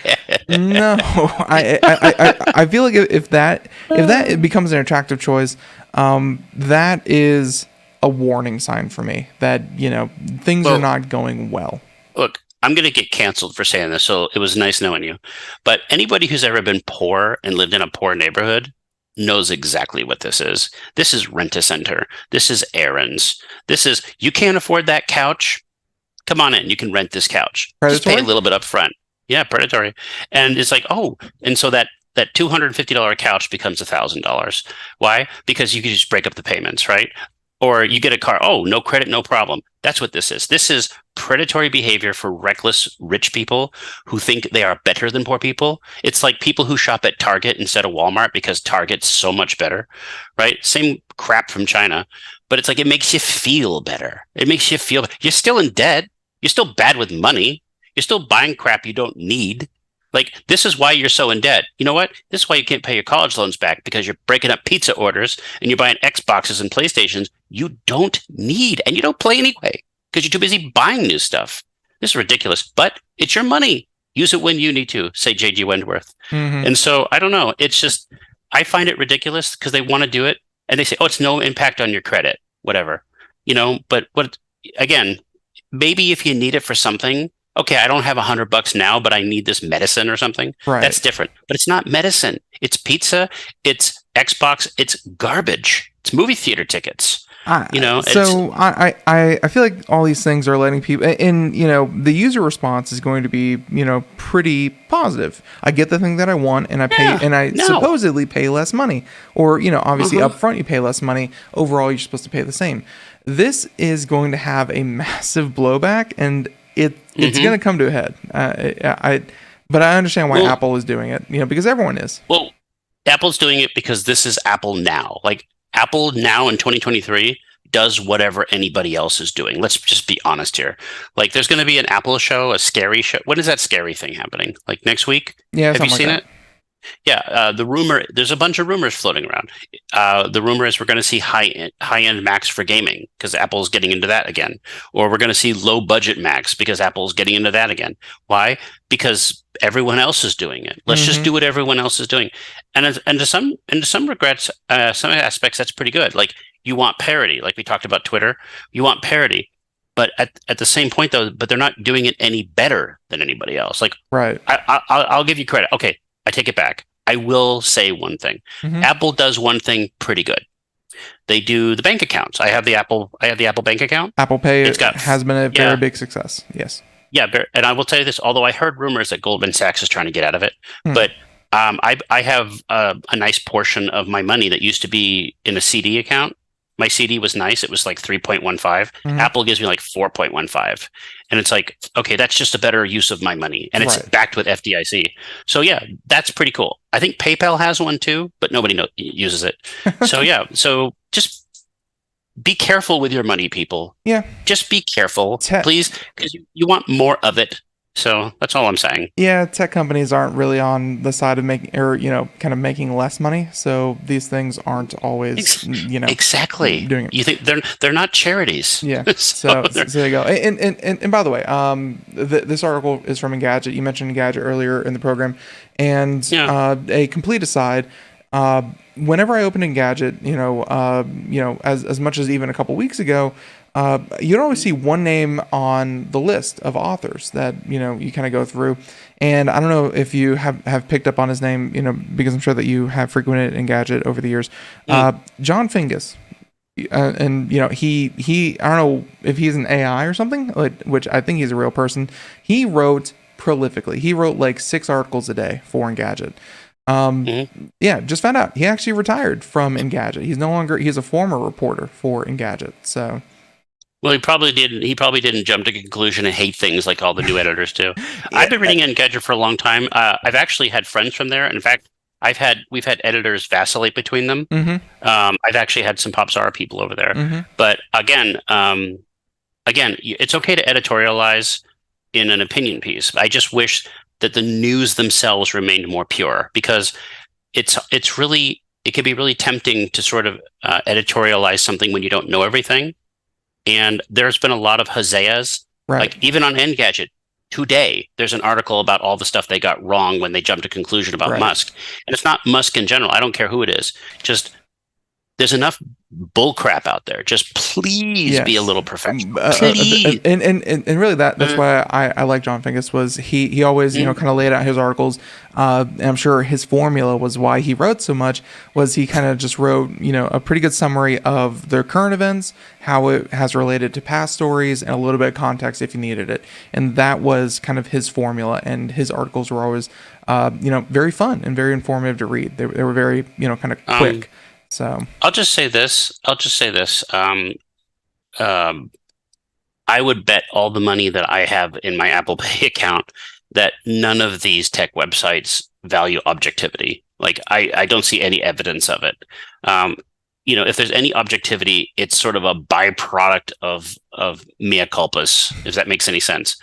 no. I feel like if that becomes an attractive choice, that is a warning sign for me that, things are not going well. Look, I'm going to get canceled for saying this, so it was nice knowing you. But anybody who's ever been poor and lived in a poor neighborhood knows exactly what this is. This is Rent-A-Center. This is errands. This is, you can't afford that couch? Come on in. You can rent this couch. Predatory? Just pay a little bit up front. Yeah, predatory. And it's like, oh, and so that $250 couch becomes $1,000. Why? Because you can just break up the payments, right? Or you get a car. Oh, no credit, no problem. That's what this is. This is predatory behavior for reckless rich people who think they are better than poor people. It's like people who shop at Target instead of Walmart because Target's so much better, right? Same crap from China. but it's like it makes you feel better. It makes you feel you're still in debt. You're still bad with money. You're still buying crap you don't need. Like, this is why you're so in debt. You know what? This is why you can't pay your college loans back, because you're breaking up pizza orders and you're buying Xboxes and PlayStations you don't need and you don't play anyway because you're too busy buying new stuff. This is ridiculous, but it's your money. Use it when you need to, say J.G. Wentworth. Mm-hmm. And so, I don't know. It's just, I find it ridiculous because they want to do it and they say, oh, it's no impact on your credit, whatever. But again, maybe if you need it for something, okay, I don't have $100 now, but I need this medicine or something. Right. That's different. But it's not medicine. It's pizza. It's Xbox. It's garbage. It's movie theater tickets. I feel like all these things are letting people, and the user response is going to be pretty positive. I get the thing that I want, and I pay, and I supposedly pay less money, or obviously up front you pay less money. Overall, you're supposed to pay the same. This is going to have a massive blowback, and it's going to come to a head. But I understand why Apple is doing it, because everyone is. Well, Apple's doing it because this is Apple now. Like, Apple now in 2023 does whatever anybody else is doing. Let's just be honest here. Like, there's going to be an Apple show, a scary show. When is that scary thing happening? Like, next week? Yeah, have you seen it? Yeah, there's a bunch of rumors floating around. The rumor is we're going to see high-end Macs for gaming because Apple's getting into that again. Or we're going to see low-budget Macs because Apple's getting into that again. Why? Because everyone else is doing it. Let's just do what everyone else is doing. And to some regrets, some aspects, that's pretty good. Like, you want parity. Like we talked about Twitter. You want parity. But at the same point, though, but they're not doing it any better than anybody else. Like, right. I'll give you credit. Okay. I take it back. I will say one thing. Apple does one thing pretty good. They do the bank accounts. I have the Apple bank account. Apple Pay has been a very big success. Yes. Yeah, and I will tell you this. Although I heard rumors that Goldman Sachs is trying to get out of it, but I have a nice portion of my money that used to be in a CD account. My CD was nice. It was like 3.15. Apple gives me like 4.15. And it's like, okay, that's just a better use of my money. And it's backed with FDIC. So yeah, that's pretty cool. I think PayPal has one too, but nobody uses it. So yeah, so just be careful with your money, people. Yeah. Just be careful, please, because you want more of it. So that's all I'm saying. Yeah, tech companies aren't really on the side of making, or kind of making less money. So these things aren't always, exactly doing it. You think they're not charities? Yeah. so there you go. And by the way, this article is from Engadget. You mentioned Engadget earlier in the program, and a complete aside. Whenever I open Engadget, as much as even a couple weeks ago. You'd always see one name on the list of authors that, you kind of go through. And I don't know if you have picked up on his name, because I'm sure that you have frequented Engadget over the years. John Fingus. And, he, I don't know if he's an AI or something, which I think he's a real person. He wrote prolifically. He wrote like 6 articles a day for Engadget. Yeah, just found out he actually retired from Engadget. He's a former reporter for Engadget. So. Well, he probably didn't jump to conclusion and hate things like all the new editors do. I've been reading Engadget for a long time. I've actually had friends from there. In fact, we've had editors vacillate between them. I've actually had some Popzara people over there. But again, it's okay to editorialize in an opinion piece. I just wish that the news themselves remained more pure, because it can be really tempting to sort of editorialize something when you don't know everything. And there's been a lot of huzzas, like even on Engadget today, there's an article about all the stuff they got wrong when they jumped to conclusion about Musk. And it's not Musk in general. I don't care who it is. Just there's enough bullcrap out there. Just please be a little professional. Please. And really that's why I like John Fingus, was he always, kind of laid out his articles. And I'm sure his formula was why he wrote so much, was he kind of just wrote, a pretty good summary of their current events, how it has related to past stories, and a little bit of context if you needed it. And that was kind of his formula, and his articles were always, very fun and very informative to read. They were very, kind of quick. So I'll just say this. I would bet all the money that I have in my Apple Pay account that none of these tech websites value objectivity. Like, I don't see any evidence of it. if there's any objectivity, it's sort of a byproduct of mea culpas, if that makes any sense.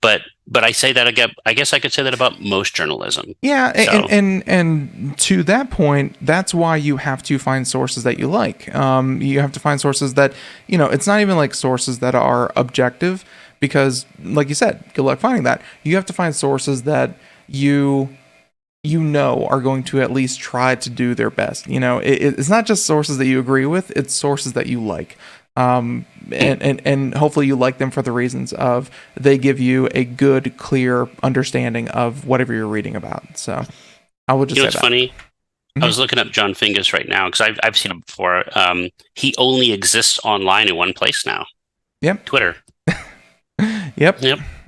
But I say that again. I guess I could say that about most journalism. Yeah, and to that point, that's why you have to find sources that you like. You have to find sources that, it's not even like sources that are objective, because, like you said, good luck finding that. You have to find sources that you are going to at least try to do their best. It's not just sources that you agree with; it's sources that you like. And hopefully you like them for the reasons of they give you a good, clear understanding of whatever you're reading about. So I would just say it's that. Funny. I was looking up John Fingus right now because I've seen him before. He only exists online in one place now. Yep. Twitter. Yep.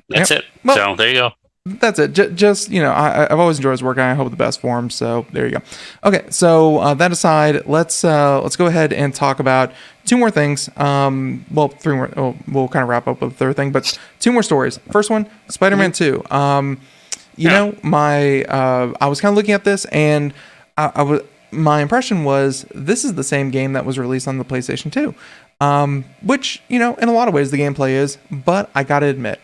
That's it. Well, so there you go. That's it. Just I've always enjoyed his work, and I hope the best for him. So there you go. Okay, so that aside, let's go ahead and talk about two more things. Well, three more. Oh, we'll kind of wrap up with the third thing, but two more stories. First one, Spider-Man 2. I was kind of looking at this, and my impression was this is the same game that was released on the PlayStation 2, which in a lot of ways the gameplay is, but I gotta admit,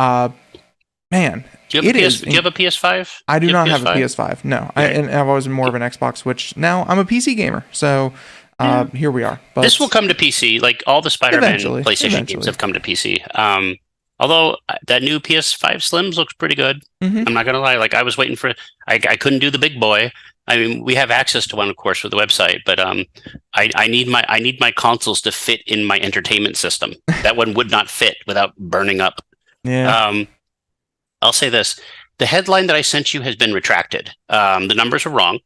man. Do you have a PS5? I do not have a PS5. No, right. I've always been more of an Xbox. Which now I'm a PC gamer, so here we are. But this will come to PC. Like all the Spider-Man PlayStation games have come to PC. Although that new PS5 Slims looks pretty good. Mm-hmm. I'm not gonna lie. Like I was waiting for. I couldn't do the big boy. I mean, we have access to one, of course, with the website, but I need my consoles to fit in my entertainment system. That one would not fit without burning up. Yeah. I'll say this. The headline that I sent you has been retracted. The numbers are wrong.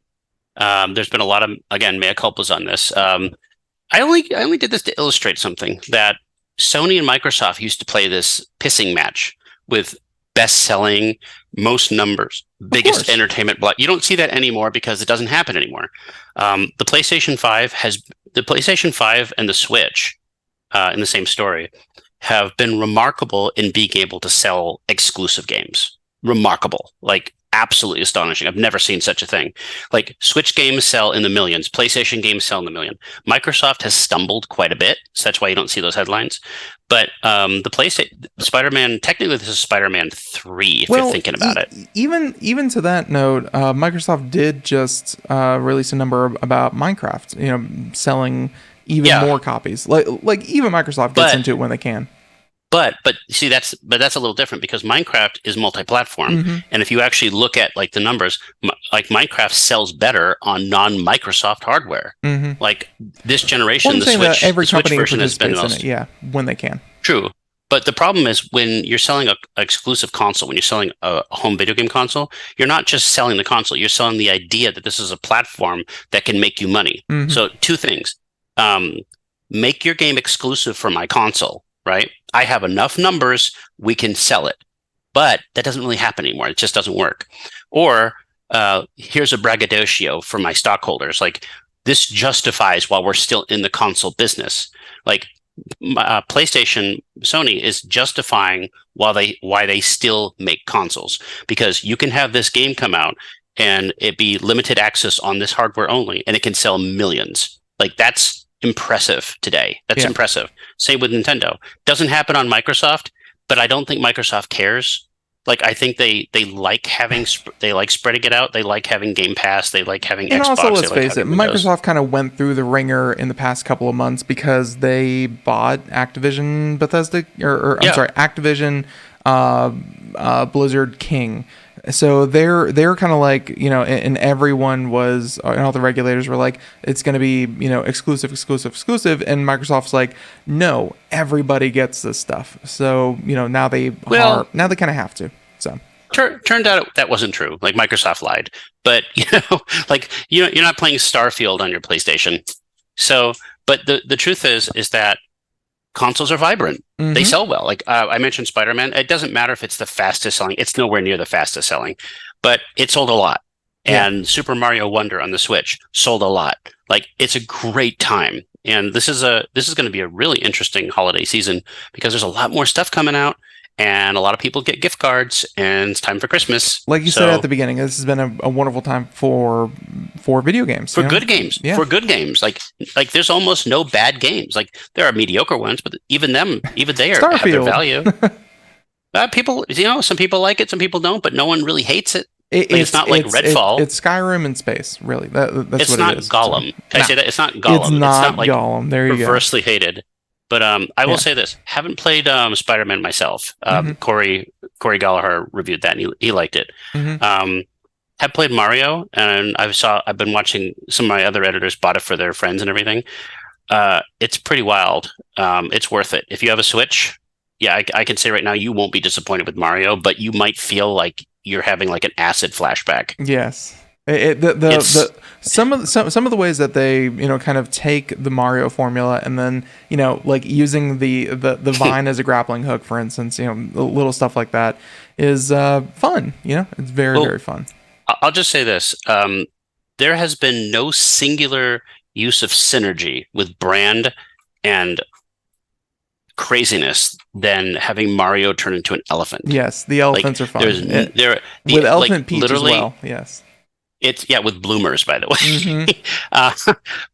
There's been a lot of, again, mea culpas on this. I only did this to illustrate something, that Sony and Microsoft used to play this pissing match with best-selling, most numbers, biggest entertainment block. You don't see that anymore because it doesn't happen anymore. The PlayStation 5 and the Switch, in the same story, have been remarkable in being able to sell exclusive games. Remarkable, like absolutely astonishing. I've never seen such a thing. Like Switch games sell in the millions, PlayStation games sell in the million. Microsoft has stumbled quite a bit, so that's why you don't see those headlines. But the PlayStation Spider-Man, technically this is Spider-Man 3 if you're thinking about it. Even to that note, Microsoft did just release a number about Minecraft, selling even more copies. Like even Microsoft gets into it when they can. But see, that's a little different because Minecraft is multi-platform, and if you actually look at like the numbers, like Minecraft sells better on non-Microsoft hardware. Like this generation, the Switch, every company version has been in it, when they can. True, but the problem is when you're selling an exclusive console, when you're selling a home video game console, you're not just selling the console; you're selling the idea that this is a platform that can make you money. So two things: make your game exclusive for my console. Right? I have enough numbers, we can sell it. But that doesn't really happen anymore. It just doesn't work. Or here's a braggadocio for my stockholders. Like this justifies while we're still in the console business. Like PlayStation, Sony is justifying why they still make consoles. Because you can have this game come out and it be limited access on this hardware only, and it can sell millions. Like that's impressive today. That's impressive. Same with Nintendo. Doesn't happen on Microsoft, but I don't think Microsoft cares. Like I think they like spreading it out. They like having Game Pass. They like having Xbox. And also, let's face it, Microsoft kind of went through the ringer in the past couple of months because they bought Activision Activision Blizzard King. So they're kind of like, and everyone was, and all the regulators were like, it's going to be, exclusive. And Microsoft's like, no, everybody gets this stuff. So, now they kind of have to. So turned out that wasn't true. Like Microsoft lied, but you're not playing Starfield on your PlayStation. So, but the truth is that consoles are vibrant. They sell well. Like I mentioned Spider-Man. It doesn't matter if it's the fastest selling. It's nowhere near the fastest selling, but it sold a lot. And Super Mario Wonder on the Switch sold a lot. Like it's a great time. And this is going to be a really interesting holiday season because there's a lot more stuff coming out and a lot of people get gift cards and it's time for Christmas. Like you said at the beginning, this has been a wonderful time for for video games. For good games. Yeah. For good games. Like there's almost no bad games. Like there are mediocre ones, but even they have their value. People, some people like it, some people don't, but no one really hates it. It's not like Redfall. It's Skyrim in space, really. That's it's what not it is. Gollum. Can I say that? It's not Gollum. It's not like Gollum. There you go. Reversely hated. But I will say this: haven't played Spider-Man myself. Corey Gallagher reviewed that, and he liked it. Have played Mario, and I've been watching some of my other editors bought it for their friends and everything. It's pretty wild. It's worth it if you have a Switch. Yeah, I can say right now you won't be disappointed with Mario, but you might feel like you're having like an acid flashback. Yes. Some of the ways that they kind of take the Mario formula and then like using the vine as a grappling hook, for instance, little stuff like that is fun. It's very fun. I'll just say this: there has been no singular use of synergy with brand and craziness than having Mario turn into an elephant. Yes, the elephants are fun. With Elephant Peach as well. Yes, it's with bloomers, by the way.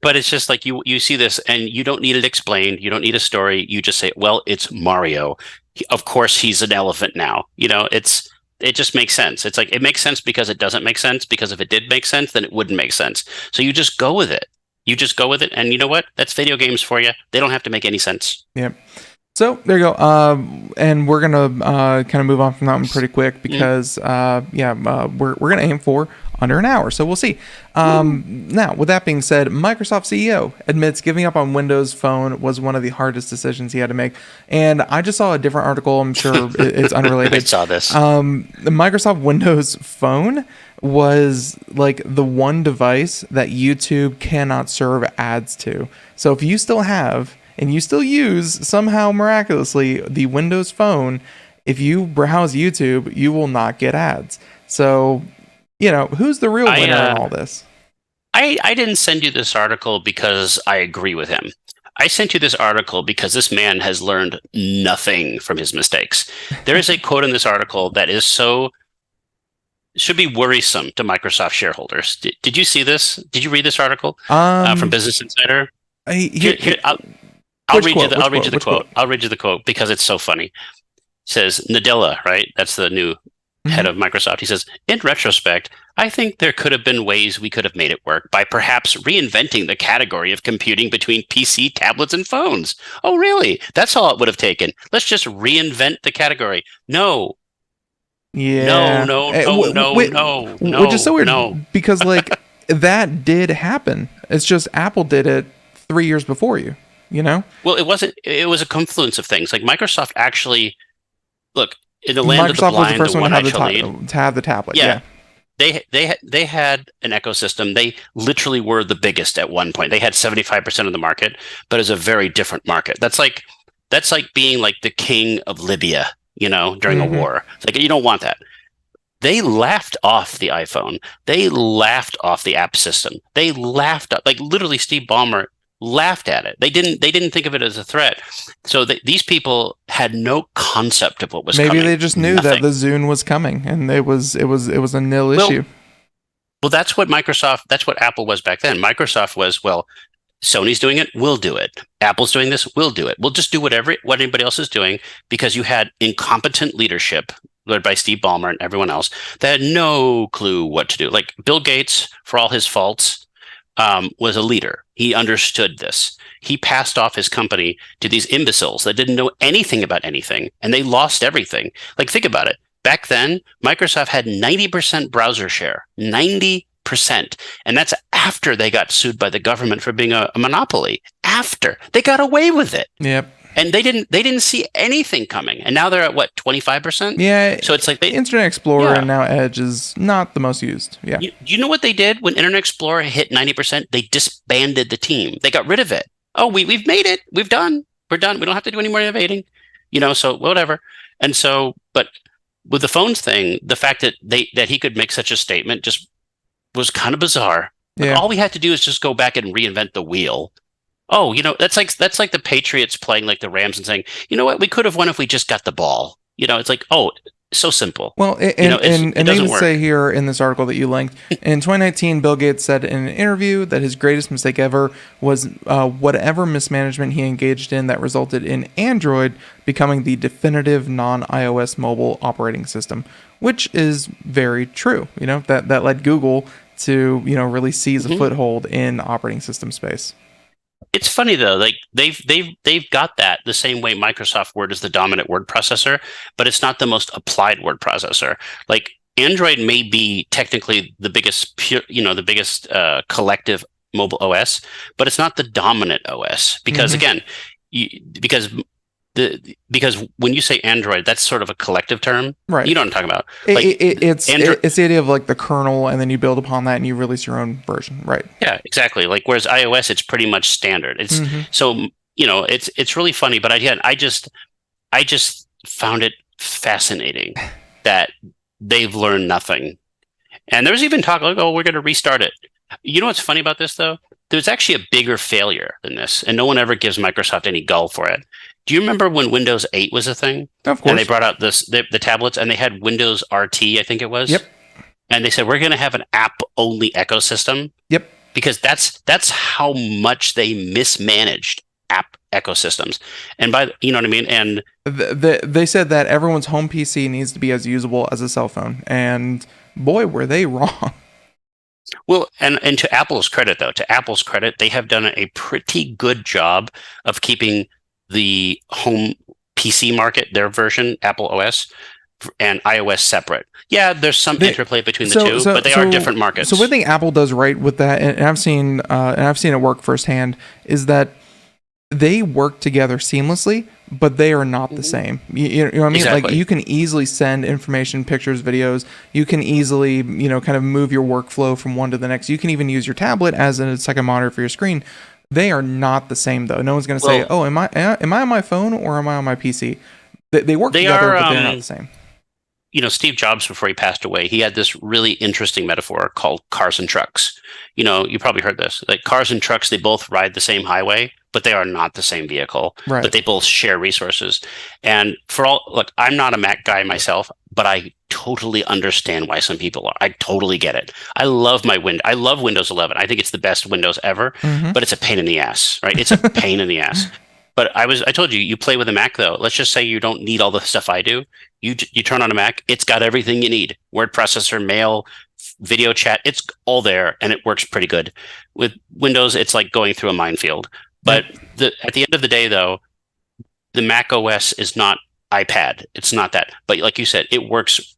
But it's just like you see this, and you don't need it explained. You don't need a story. You just say, "Well, it's Mario. Of course, he's an elephant now." It just makes sense. It's like it makes sense because it doesn't make sense. Because if it did make sense, then it wouldn't make sense. So you just go with it. And you know what? That's video games for you. They don't have to make any sense. Yep. So there you go. And we're gonna kind of move on from that one pretty quick because we're gonna aim for under an hour. So we'll see. Now, with that being said, Microsoft CEO admits giving up on Windows Phone was one of the hardest decisions he had to make. And I just saw a different article. I'm sure it's unrelated. I saw this. The Microsoft Windows Phone was like the one device that YouTube cannot serve ads to. So if you still have and you still use somehow miraculously the Windows Phone, if you browse YouTube, you will not get ads. So, who's the real winner in all this? I didn't send you this article because I agree with him. I sent you this article because this man has learned nothing from his mistakes. There is a quote in this article that is should be worrisome to Microsoft shareholders. Did you see this? Did you read this article from Business Insider? I'll read you the quote because it's so funny. It says Nadella, right? That's the new head of Microsoft. He says, in retrospect, I think there could have been ways we could have made it work by perhaps reinventing the category of computing between PC, tablets, and phones. Oh, really? That's all it would have taken. Let's just reinvent the category. No. Yeah. No. Which is so weird because like that did happen. It's just Apple did it 3 years before you. Well, it wasn't. It was a confluence of things. Like Microsoft actually, look, in the land of the blind, was the first one to have the tablet. Yeah. They had an ecosystem. They literally were the biggest at one point. They had 75% of the market, but it's a very different market. That's like being like the king of Libya, during a war. It's like you don't want that. They laughed off the iPhone. They laughed off the app system. They laughed like literally Steve Ballmer laughed at it. They didn't think of it as a threat. So these people had no concept of what was coming. Maybe they just knew that the Zune was coming, and it was a nil issue. Well, that's what Apple was back then. Microsoft was, well, Sony's doing it, we'll do it. Apple's doing this, we'll do it. We'll just do what anybody else is doing because you had incompetent leadership led by Steve Ballmer and everyone else that had no clue what to do. Like Bill Gates, for all his faults, was a leader. He understood this. He passed off his company to these imbeciles that didn't know anything about anything, and they lost everything. Like, think about it. Back then, Microsoft had 90% browser share. 90%. And that's after they got sued by the government for being a monopoly. After. They got away with it. Yep. And they didn't see anything coming. And now they're at what, 25%? Yeah. So it's like Internet Explorer and now Edge is not the most used. Yeah. You know what they did when Internet Explorer hit 90%? They disbanded the team. They got rid of it. Oh, we've made it. We're done. We don't have to do any more innovating. So whatever. And so, but with the phones thing, the fact that he could make such a statement just was kind of bizarre. Yeah. All we had to do is just go back and reinvent the wheel. Oh, that's like the Patriots playing like the Rams and saying, you know what, we could have won if we just got the ball. It's like, oh, so simple. Well, and they even say here in this article that you linked, in 2019, Bill Gates said in an interview that his greatest mistake ever was whatever mismanagement he engaged in that resulted in Android becoming the definitive non-iOS mobile operating system, which is very true. That led Google to really seize a foothold in operating system space. It's funny though, like they've got that the same way Microsoft Word is the dominant word processor, but it's not the most applied word processor. Like Android may be technically the biggest collective mobile OS, but it's not the dominant OS because again, because when you say Android, that's sort of a collective term, right? You know what I'm talking about. It's the idea of like the kernel, and then you build upon that and you release your own version, right? Yeah, exactly. Like whereas iOS, it's pretty much standard. It's so it's really funny, but again, I just found it fascinating that they've learned nothing, and there's even talk like, oh, we're going to restart it. You know what's funny about this though? There's actually a bigger failure than this, and no one ever gives Microsoft any gull for it. Do you remember when Windows 8 was a thing? Of course. And they brought out the tablets, and they had Windows RT, I think it was. Yep. And they said, we're going to have an app-only ecosystem. Yep. Because that's how much they mismanaged app ecosystems. And you know what I mean? And they said that everyone's home PC needs to be as usable as a cell phone. And boy, were they wrong. Well, and to Apple's credit, though, they have done a pretty good job of keeping the home PC market, their version, Apple OS, and iOS separate. Yeah, there's some interplay between the two, but they are different markets. So one thing Apple does right with that, and I've seen it work firsthand, is that they work together seamlessly, but they are not the same. You know what I mean? Exactly. Like you can easily send information, pictures, videos. You can easily, kind of move your workflow from one to the next. You can even use your tablet as a second monitor for your screen. They are not the same, though. No one's going to say, "Oh, am I on my phone or am I on my PC?" They work together, but they're not the same. Steve Jobs, before he passed away, he had this really interesting metaphor called cars and trucks. You probably heard this. Like cars and trucks, they both ride the same highway, but they are not the same vehicle. Right. But they both share resources. And look, I'm not a Mac guy myself, but I totally understand why some people are. I totally get it. I love Windows 11. I think it's the best Windows ever, but it's a pain in the ass, right? It's a pain in the ass. But I told you play with a Mac though. Let's just say you don't need all the stuff I do. You turn on a Mac, it's got everything you need. Word processor, mail, video chat, it's all there and it works pretty good. With Windows, it's like going through a minefield. But at the end of the day though, the Mac OS is not iPad. It's not that. But like you said, it works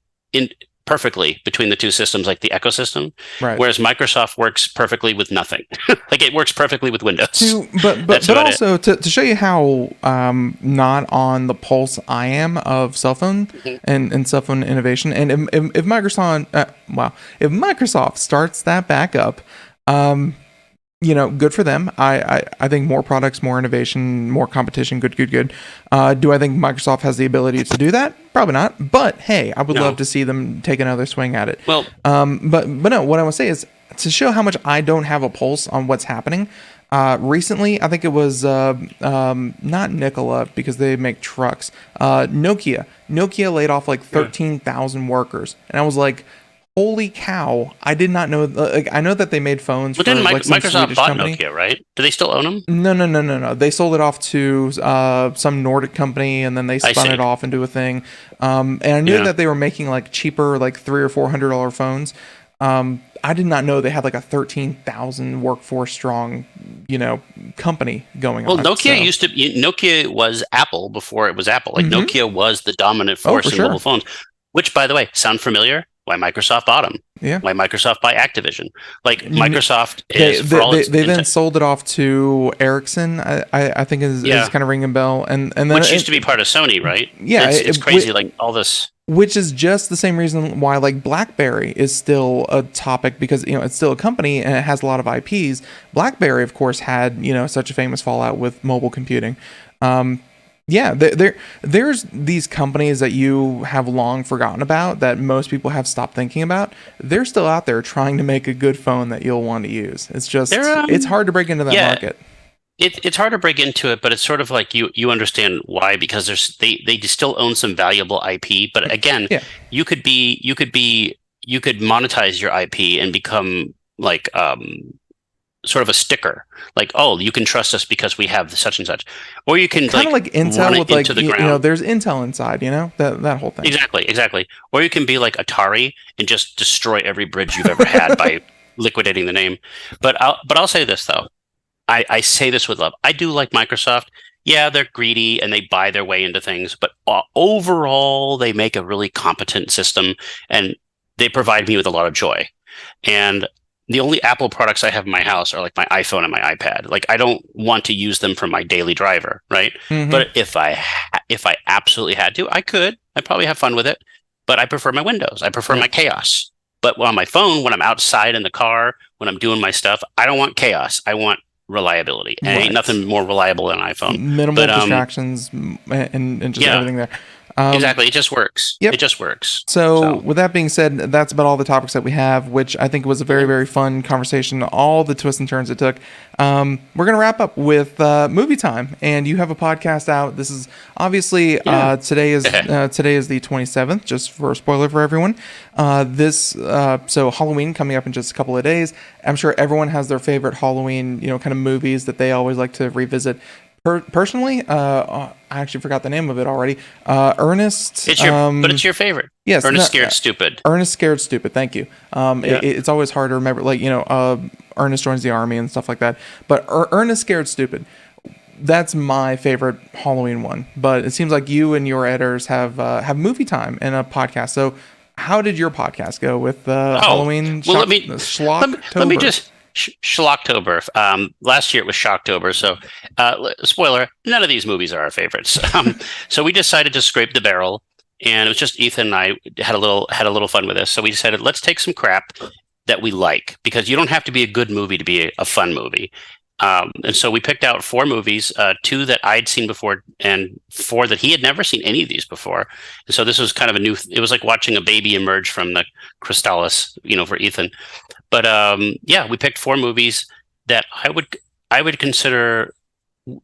perfectly between the two systems, like the ecosystem. Right. Whereas Microsoft works perfectly with nothing. Like it works perfectly with Windows. But also to show you how not on the pulse I am of cell phone and cell phone innovation, and if Microsoft starts that back up, good for them. I think more products, more innovation, more competition. Good. Do I think Microsoft has the ability to do that? Probably not. But hey, I would love to see them take another swing at it. Well, but no. What I want to say is to show how much I don't have a pulse on what's happening. Recently, I think it was not Nikola because they make trucks. Nokia. Nokia laid off like 13,000 workers, and I was like, holy cow! I did not know. I know that they made phones. But then Microsoft bought Nokia, right? Do they still own them? No. They sold it off to some Nordic company, and then they spun it off into a thing. And I knew that they were making like cheaper, like $300 or $400 phones. I did not know they had like a 13,000 workforce strong, company going on. Well, Nokia was Apple before it was Apple. Like Nokia was the dominant force in mobile phones. Which, by the way, sound familiar? Why Microsoft bought them? Yeah. Why Microsoft buy Activision? Like Microsoft is they then sold it off to Ericsson. I think is kind of ringing a bell, and then which used to be part of Sony, right? Yeah, it's crazy. Like all this. Which is just the same reason why like BlackBerry is still a topic, because it's still a company and it has a lot of IPs. BlackBerry, of course, had such a famous fallout with mobile computing. There's these companies that you have long forgotten about that most people have stopped thinking about. They're still out there trying to make a good phone that you'll want to use. It's just it's hard to break into that market. it's hard to break into it, but it's sort of like you understand why, because they still own some valuable IP. But again, Yeah. you could monetize your IP and become like sort of a sticker, like, oh, you can trust us because we have such and such, or you can Kind of like run Intel it with like into the you ground. know, there's Intel inside, that whole thing. Exactly. Or you can be like Atari and just destroy every bridge you've ever had by liquidating the name. But I'll say this though. I say this with love. I do like Microsoft. Yeah, they're greedy and they buy their way into things, but overall they make a really competent system and they provide me with a lot of joy. And the only Apple products I have in my house are like my iPhone and my iPad. Like I don't want to use them for my daily driver, right? Mhm. But if I absolutely had to, I could. I'd probably have fun with it. But I prefer my Windows. I prefer my chaos. But on my phone, when I'm outside in the car, when I'm doing my stuff, I don't want chaos. I want reliability. And ain't nothing more reliable than an iPhone. Minimal distractions and just everything there. Exactly. It just works. Yep. It just works. So with that being said, that's about all the topics that we have, which I think was a very, very fun conversation, all the twists and turns it took. We're going to wrap up with movie time, and you have a podcast out. This is obviously today is the 27th, just for a spoiler for everyone. So Halloween coming up in just a couple of days. I'm sure everyone has their favorite Halloween, kind of movies that they always like to revisit. Personally, I actually forgot the name of it already. Ernest. But it's your favorite. Yes. Ernest Scared Stupid. Ernest Scared Stupid. Thank you. It's always hard to remember, Ernest joins the army and stuff like that. But Ernest Scared Stupid. That's my favorite Halloween one. But it seems like you and your editors have movie time and a podcast. So how did your podcast go with Halloween? Well, let me just. Schlocktober. Last year it was Shocktober. So, spoiler: none of these movies are our favorites. So we decided to scrape the barrel, and it was just Ethan and I had a little fun with this. So we decided let's take some crap that we like, because you don't have to be a good movie to be a fun movie. And so we picked out 4 movies, 2 that I'd seen before, and 4 that he had never seen any of these before. And so this was kind of it was like watching a baby emerge from the chrysalis, for Ethan. But we picked 4 movies that I would consider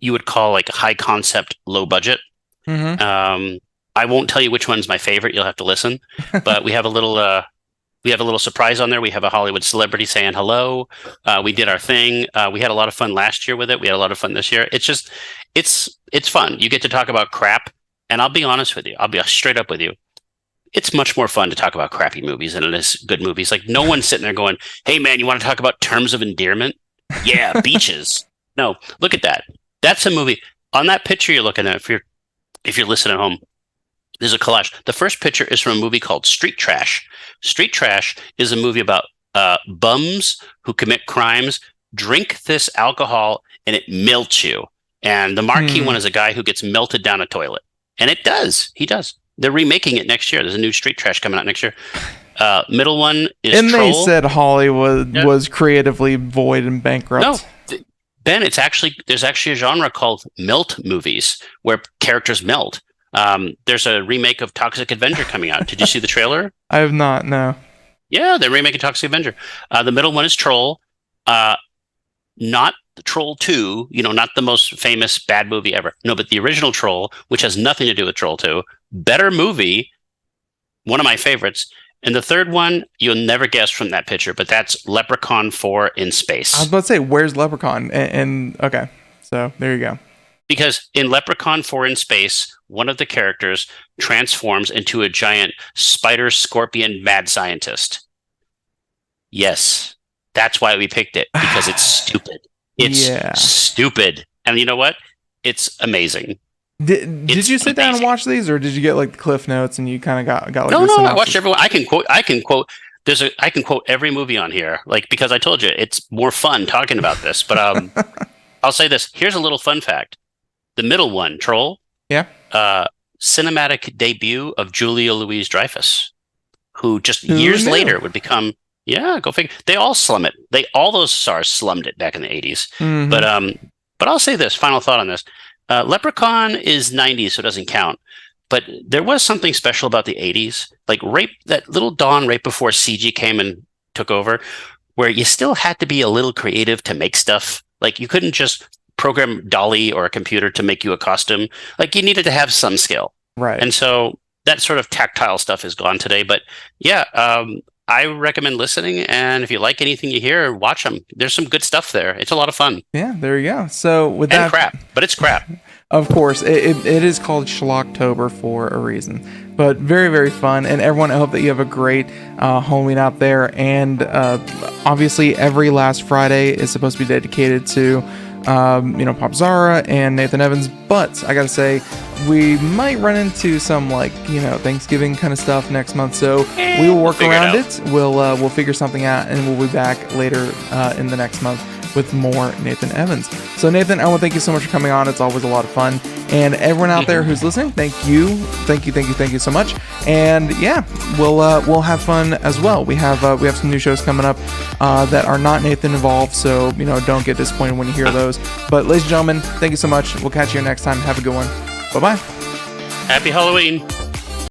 you would call like high concept, low budget. Mm-hmm. I won't tell you which one's my favorite. You'll have to listen. But we have a little surprise on there. We have a Hollywood celebrity saying hello. We did our thing. We had a lot of fun last year with it. We had a lot of fun this year. It's just it's fun. You get to talk about crap, and I'll be honest with you. I'll be straight up with you. It's much more fun to talk about crappy movies than it is good movies. Like no one's sitting there going, "Hey man, you want to talk about Terms of Endearment?" Yeah, beaches. No, look at that. That's a movie. On that picture you're looking at, if you're listening at home, there's a collage. The first picture is from a movie called Street Trash. Street Trash is a movie about bums who commit crimes, drink this alcohol, and it melts you. And the marquee one is a guy who gets melted down a toilet. And it does. He does. They're remaking it next year. There's a new Street Trash coming out next year. Middle one is and Troll. They said Hollywood was creatively void and bankrupt. No, Ben, there's actually a genre called melt movies where characters melt. There's a remake of Toxic Avenger coming out. Did you see the trailer? I have not, no. Yeah, they're remaking Toxic Avenger. The middle one is Troll. Not Troll 2, not the most famous bad movie ever. No, but the original Troll, which has nothing to do with Troll 2. Better movie. One of my favorites. And the third one, you'll never guess from that picture, but that's Leprechaun 4 in Space. I was about to say, where's Leprechaun? And okay, so there you go. Because in Leprechaun 4 in Space, one of the characters transforms into a giant spider scorpion mad scientist. Yes, that's why we picked it, because it's stupid. It's stupid. And you know what? It's amazing. Did you sit down and watch these, or did you get like the cliff notes and you kind of got like No, I watched everyone. I can quote I can quote every movie on here, like, because I told you it's more fun talking about this. But I'll say this. Here's a little fun fact. The middle one, Troll. Yeah. Cinematic debut of Julia Louis-Dreyfus, who just years later would become. Yeah, go figure. They all slum it. All those stars slummed it back in the 80s. Mm-hmm. But I'll say this. Final thought on this. Leprechaun is 90s, so it doesn't count. But there was something special about the 80s, like that little dawn right before CG came and took over, where you still had to be a little creative to make stuff. Like you couldn't just program Dolly or a computer to make you a costume. Like, you needed to have some skill. Right. And so that sort of tactile stuff is gone today. But yeah, I recommend listening. And if you like anything you hear, watch them. There's some good stuff there. It's a lot of fun. Yeah, there you go. So with that, and crap, but it's crap. Of course, it is called Schlocktober for a reason. But very, very fun. And everyone, I hope that you have a great Halloween out there. And obviously, every last Friday is supposed to be dedicated to Popzara and Nathan Evans, but I gotta say, we might run into some Thanksgiving kind of stuff next month, so we will work around it. We'll figure something out, and we'll be back later in the next month with more Nathan Evans. So Nathan, I want to thank you so much for coming on. It's always a lot of fun, and everyone out there who's listening, thank you so much. And yeah, we'll have fun as well. We have some new shows coming up that are not Nathan involved, so don't get disappointed when you hear those. But ladies and gentlemen, thank you so much. We'll catch you next time. Have a good one. Bye bye. Happy Halloween.